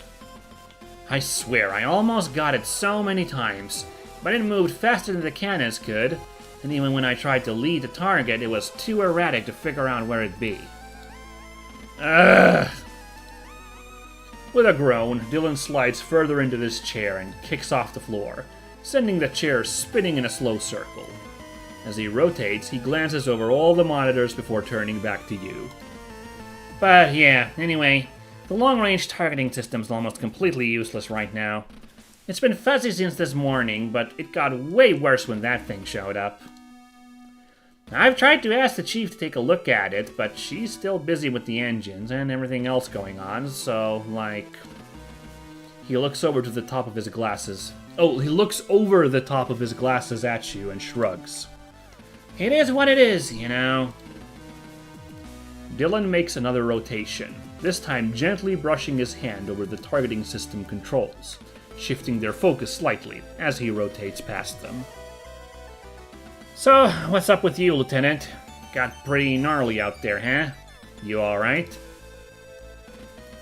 I swear, I almost got it so many times, but it moved faster than the cannons could, and even when I tried to lead the target, it was too erratic to figure out where it'd be. Ugh! With a groan, Dylan slides further into this chair and kicks off the floor, sending the chair spinning in a slow circle. As he rotates, he glances over all the monitors before turning back to you. But yeah, anyway, the long-range targeting system's almost completely useless right now. It's been fuzzy since this morning, but it got way worse when that thing showed up. I've tried to ask the chief to take a look at it, but she's still busy with the engines and everything else going on, so, like... He looks over to the top of his glasses. Oh, he looks over the top of his glasses at you and shrugs. It is what it is, you know. Dylan makes another rotation, this time gently brushing his hand over the targeting system controls, shifting their focus slightly as he rotates past them. So, what's up with you, Lieutenant? Got pretty gnarly out there, huh? You alright?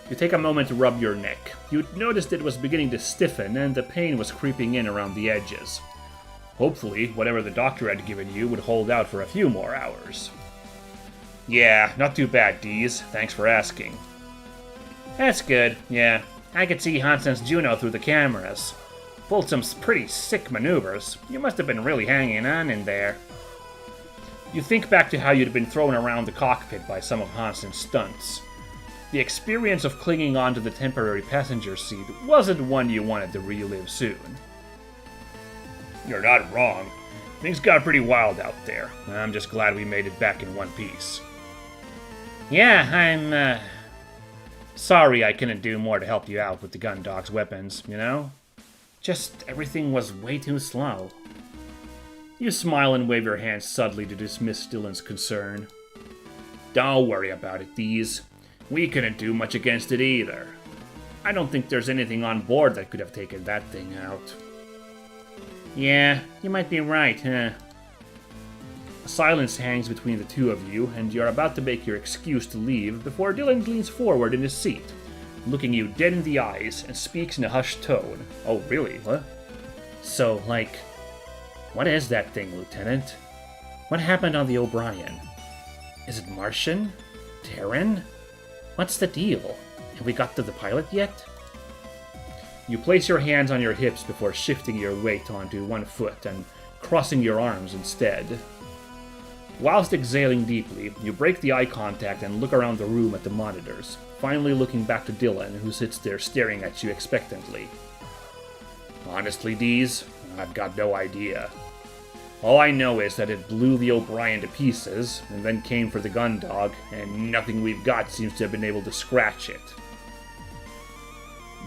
You take a moment to rub your neck. You'd noticed it was beginning to stiffen and the pain was creeping in around the edges. Hopefully, whatever the doctor had given you would hold out for a few more hours. Yeah, not too bad, Dees. Thanks for asking. That's good, yeah. I could see Hansen's Juno through the cameras. Pulled some pretty sick maneuvers. You must have been really hanging on in there. You think back to how you'd been thrown around the cockpit by some of Hansen's stunts. The experience of clinging onto the temporary passenger seat wasn't one you wanted to relive soon. You're not wrong. Things got pretty wild out there. I'm just glad we made it back in one piece. Yeah, I'm, sorry I couldn't do more to help you out with the Gundog's weapons, you know? Just everything was way too slow. You smile and wave your hand subtly to dismiss Dylan's concern. Don't worry about it, Dees. We couldn't do much against it either. I don't think there's anything on board that could have taken that thing out. Yeah, you might be right, huh? A silence hangs between the two of you, and you're about to make your excuse to leave before Dylan leans forward in his seat, looking you dead in the eyes, and speaks in a hushed tone. Oh, really? What? So, like, what is that thing, Lieutenant? What happened on the O'Brien? Is it Martian? Terran? What's the deal? Have we got to the pilot yet? You place your hands on your hips before shifting your weight onto one foot and crossing your arms instead. Whilst exhaling deeply, you break the eye contact and look around the room at the monitors, finally looking back to Dylan, who sits there staring at you expectantly. Honestly, Dees, I've got no idea. All I know is that it blew the O'Brien to pieces, and then came for the Gundog, and nothing we've got seems to have been able to scratch it.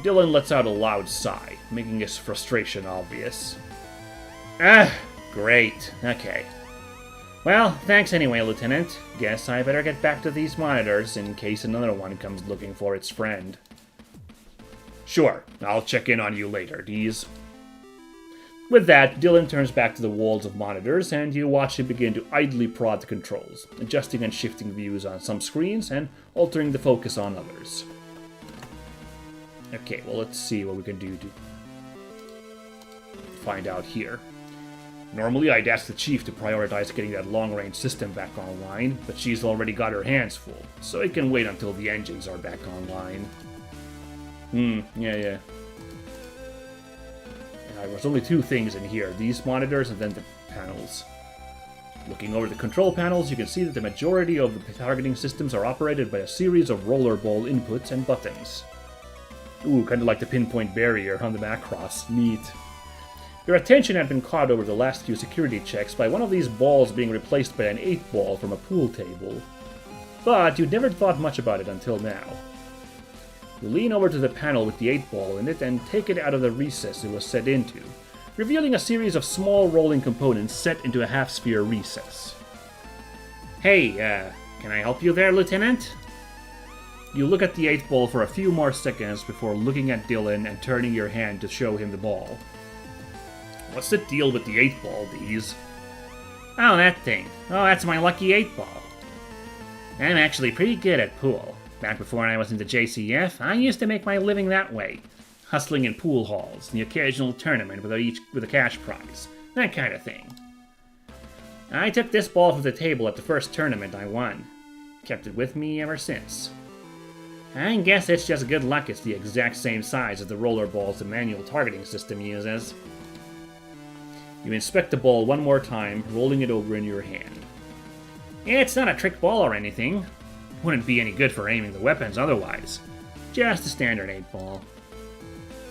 Dylan lets out a loud sigh, making his frustration obvious. Ah, great. Okay. Well, thanks anyway, Lieutenant. Guess I better get back to these monitors in case another one comes looking for its friend. Sure, I'll check in on you later, Dees. With that, Dylan turns back to the walls of monitors, and you watch him begin to idly prod the controls, adjusting and shifting views on some screens and altering the focus on others. Okay, well, let's see what we can do to find out here. Normally, I'd ask the Chief to prioritize getting that long-range system back online, but she's already got her hands full, so it can wait until the engines are back online. Yeah. There's only two things in here, these monitors and then the panels. Looking over the control panels, you can see that the majority of the targeting systems are operated by a series of rollerball inputs and buttons. Ooh, kind of like the pinpoint barrier on the Macross. Neat. Your attention had been caught over the last few security checks by one of these balls being replaced by an 8-ball from a pool table. But you'd never thought much about it until now. You lean over to the panel with the 8-ball in it and take it out of the recess it was set into, revealing a series of small rolling components set into a half-sphere recess. Hey, can I help you there, Lieutenant? You look at the 8-ball for a few more seconds before looking at Dylan and turning your hand to show him the ball. What's the deal with the 8-ball, Dees? Oh, that thing. Oh, that's my lucky 8-ball. I'm actually pretty good at pool. Back before I was in the JCF, I used to make my living that way, hustling in pool halls, the occasional tournament with a cash prize, that kind of thing. I took this ball from the table at the first tournament I won. Kept it with me ever since. I guess it's just good luck it's the exact same size as the roller balls the manual targeting system uses. You inspect the ball one more time, rolling it over in your hand. It's not a trick ball or anything. Wouldn't be any good for aiming the weapons otherwise. Just a standard 8-ball.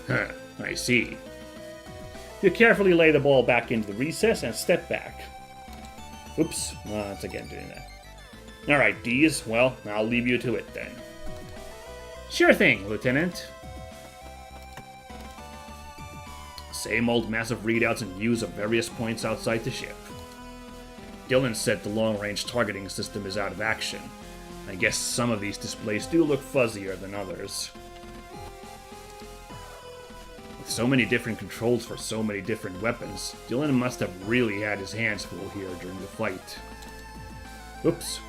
Huh, I see. You carefully lay the ball back into the recess and step back. Oops, that's again doing that. Alright, Dees, well, I'll leave you to it then. Sure thing, Lieutenant. Same old massive readouts and views of various points outside the ship. Dylan said the long-range targeting system is out of action. I guess some of these displays do look fuzzier than others. With so many different controls for so many different weapons, Dylan must have really had his hands full here during the fight. Oops.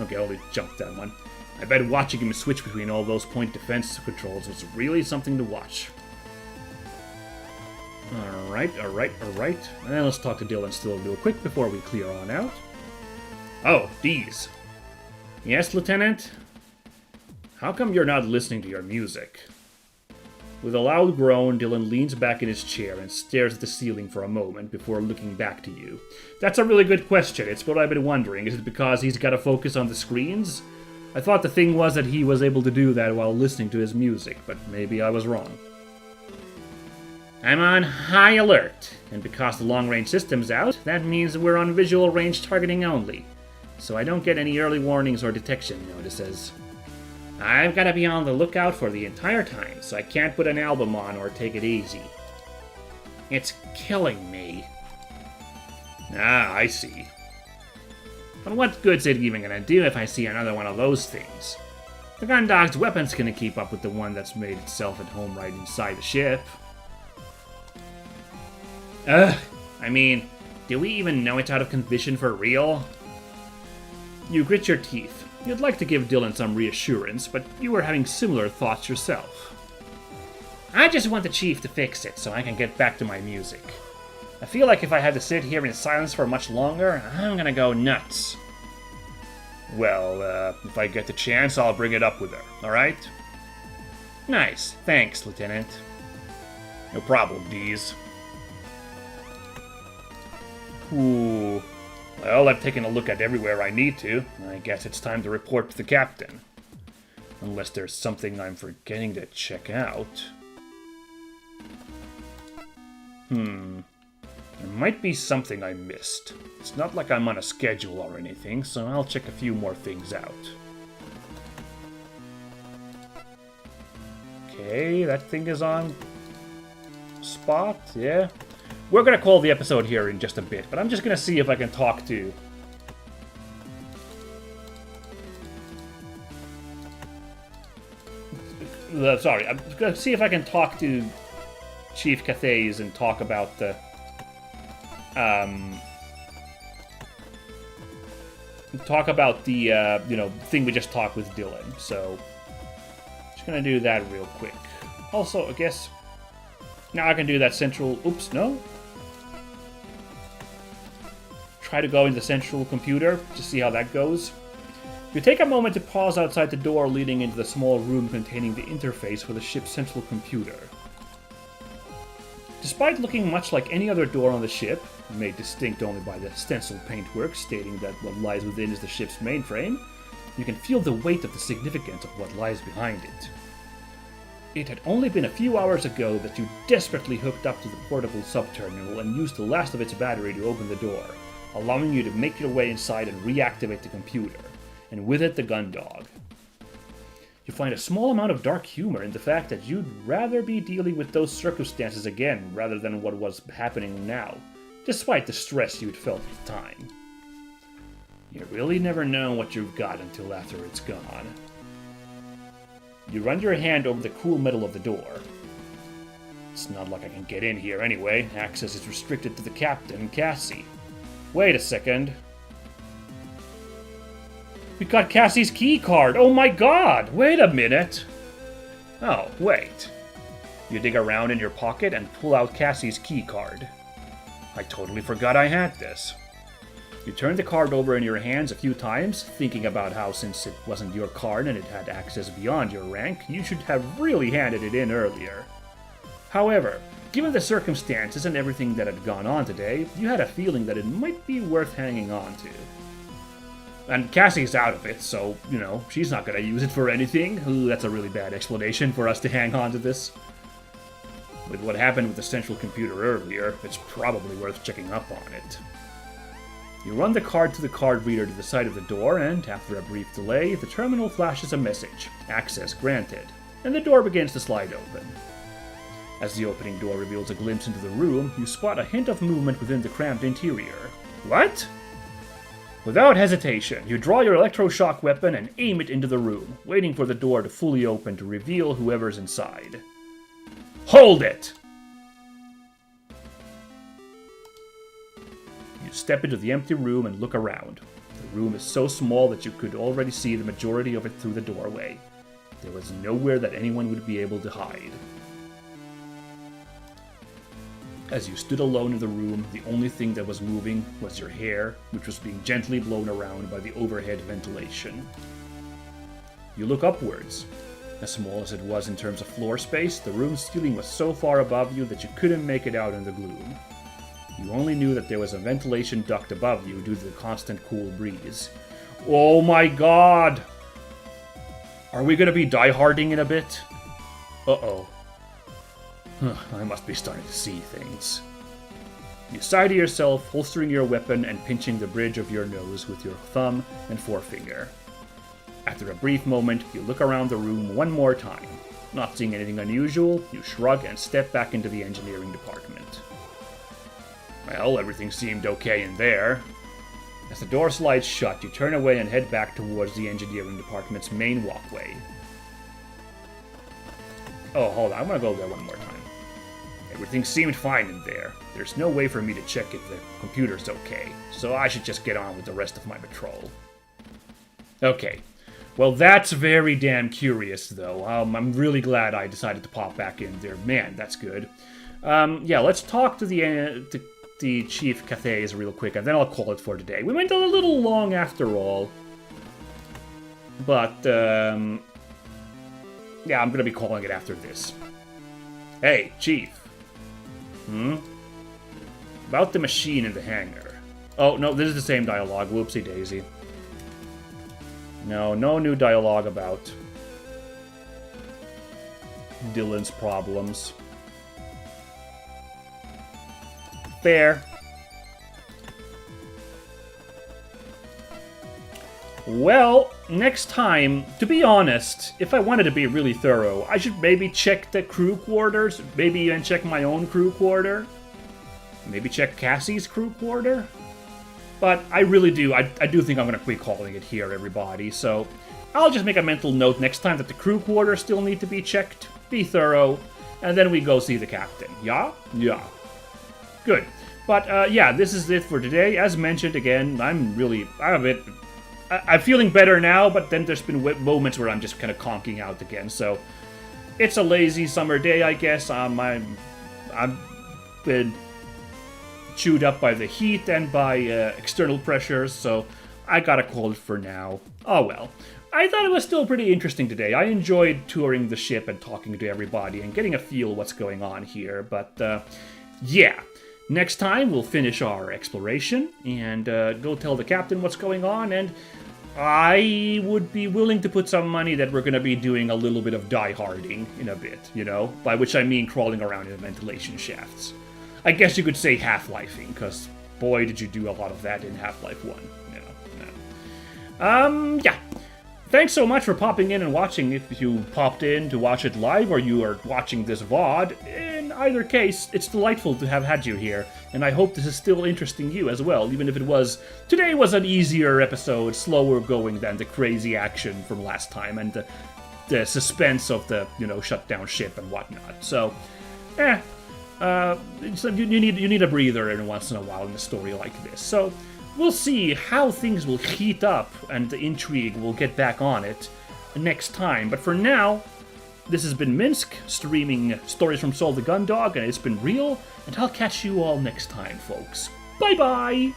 Okay, I only jumped that one. I bet watching him switch between all those point defense controls was really something to watch. Alright. And let's talk to Dylan still real quick before we clear on out. Oh, Dees. Yes, Lieutenant? How come you're not listening to your music? With a loud groan, Dylan leans back in his chair and stares at the ceiling for a moment before looking back to you. That's a really good question. It's what I've been wondering. Is it because he's got to focus on the screens? I thought the thing was that he was able to do that while listening to his music, but maybe I was wrong. I'm on high alert, and because the long-range system's out, that means we're on visual range targeting only, so I don't get any early warnings or detection notices. I've got to be on the lookout for the entire time, so I can't put an album on or take it easy. It's killing me. Ah, I see. But what good's it even gonna do if I see another one of those things? The Gundog's weapon's gonna keep up with the one that's made itself at home right inside the ship. I mean, do we even know it's out of condition for real? You grit your teeth. You'd like to give Dylan some reassurance, but you were having similar thoughts yourself. I just want the Chief to fix it so I can get back to my music. I feel like if I had to sit here in silence for much longer, I'm gonna go nuts. Well, if I get the chance, I'll bring it up with her, alright? Nice. Thanks, Lieutenant. No problem, Dees. Ooh. Well, I've taken a look at everywhere I need to. I guess it's time to report to the captain. Unless there's something I'm forgetting to check out. There might be something I missed. It's not like I'm on a schedule or anything, so I'll check a few more things out. Okay, that thing is on spot, yeah. We're gonna call the episode here in just a bit, but I'm just gonna see if I can talk to... sorry, I'm gonna see if I can talk to Chief Cathays and talk about the... you know, thing we just talked with Dylan, so... Just gonna do that real quick. Also, I guess... Now I can do that central... Oops, no? Try to go into the central computer to see how that goes. You take a moment to pause outside the door leading into the small room containing the interface for the ship's central computer. Despite looking much like any other door on the ship, made distinct only by the stenciled paintwork stating that what lies within is the ship's mainframe, you can feel the weight of the significance of what lies behind it. It had only been a few hours ago that you desperately hooked up to the portable subterminal and used the last of its battery to open the door, allowing you to make your way inside and reactivate the computer, and with it the gun dog. You find a small amount of dark humor in the fact that you'd rather be dealing with those circumstances again rather than what was happening now, despite the stress you'd felt at the time. You really never know what you've got until after it's gone. You run your hand over the cool metal of the door. It's not like I can get in here anyway. Access is restricted to the captain, Cassie. Wait a second. We got Cassie's key card! Oh my god! Wait a minute! Oh, wait. You dig around in your pocket and pull out Cassie's key card. I totally forgot I had this. You turn the card over in your hands a few times, thinking about how since it wasn't your card and it had access beyond your rank, you should have really handed it in earlier. However, given the circumstances and everything that had gone on today, you had a feeling that it might be worth hanging on to. And Cassie's out of it, so, you know, she's not gonna use it for anything. Ooh, that's a really bad explanation for us to hang on to this. With what happened with the central computer earlier, it's probably worth checking up on it. You run the card to the card reader to the side of the door, and after a brief delay, the terminal flashes a message, access granted, and the door begins to slide open. As the opening door reveals a glimpse into the room, you spot a hint of movement within the cramped interior. What? Without hesitation, you draw your electroshock weapon and aim it into the room, waiting for the door to fully open to reveal whoever's inside. Hold it! You step into the empty room and look around. The room is so small that you could already see the majority of it through the doorway. There was nowhere that anyone would be able to hide. As you stood alone in the room, the only thing that was moving was your hair, which was being gently blown around by the overhead ventilation. You look upwards. As small as it was in terms of floor space, the room's ceiling was so far above you that you couldn't make it out in the gloom. You only knew that there was a ventilation duct above you due to the constant cool breeze. Oh my god! Are we gonna be dieharding in a bit? Uh-oh. I must be starting to see things. You sigh to yourself, holstering your weapon and pinching the bridge of your nose with your thumb and forefinger. After a brief moment, you look around the room one more time. Not seeing anything unusual, you shrug and step back into the engineering department. Well, everything seemed okay in there. As the door slides shut, you turn away and head back towards the engineering department's main walkway. Oh, hold on, I'm gonna go there one more time. Everything seemed fine in there. There's no way for me to check if the computer's okay, so I should just get on with the rest of my patrol. Okay. Well, that's very damn curious, though. I'm really glad I decided to pop back in there. Man, that's good. Yeah, let's talk to the Chief Cathays real quick, and then I'll call it for today. We went a little long after all. But, yeah, I'm gonna be calling it after this. Hey, Chief. About the machine in the hangar. Oh, no, this is the same dialogue. Whoopsie daisy. No new dialogue about Dylan's problems. Fair. Well, next time, to be honest, if I wanted to be really thorough, I should maybe check the crew quarters, maybe even check my own crew quarter, maybe check Cassie's crew quarter. But I really do, I do think I'm going to quit calling it here, everybody, so I'll just make a mental note next time that the crew quarters still need to be checked, be thorough, and then we go see the captain. Yeah? Yeah. Good. But, yeah, this is it for today. As mentioned, again, I'm feeling better now, but then there's been moments where I'm just kind of conking out again, so it's a lazy summer day, I guess. I've been chewed up by the heat and by external pressures, so I gotta call it for now. Oh well. I thought it was still pretty interesting today. I enjoyed touring the ship and talking to everybody and getting a feel what's going on here, but yeah. Next time, we'll finish our exploration and go tell the captain what's going on, and I would be willing to put some money that we're going to be doing a little bit of die-harding in a bit, you know? By which I mean crawling around in ventilation shafts. I guess you could say half-lifing, because boy did you do a lot of that in Half-Life 1. Yeah. Thanks so much for popping in and watching. If you popped in to watch it live or you are watching this VOD, in either case, it's delightful to have had you here, and I hope this is still interesting you as well, even if it was... Today was an easier episode, slower going than the crazy action from last time, and the suspense of the, shut down ship and whatnot. So, you need a breather every once in a while in a story like this. So, we'll see how things will heat up and the intrigue will get back on it next time. But for now, this has been Minsk, streaming stories from Saul the Gundog, and it's been real, and I'll catch you all next time, folks. Bye-bye!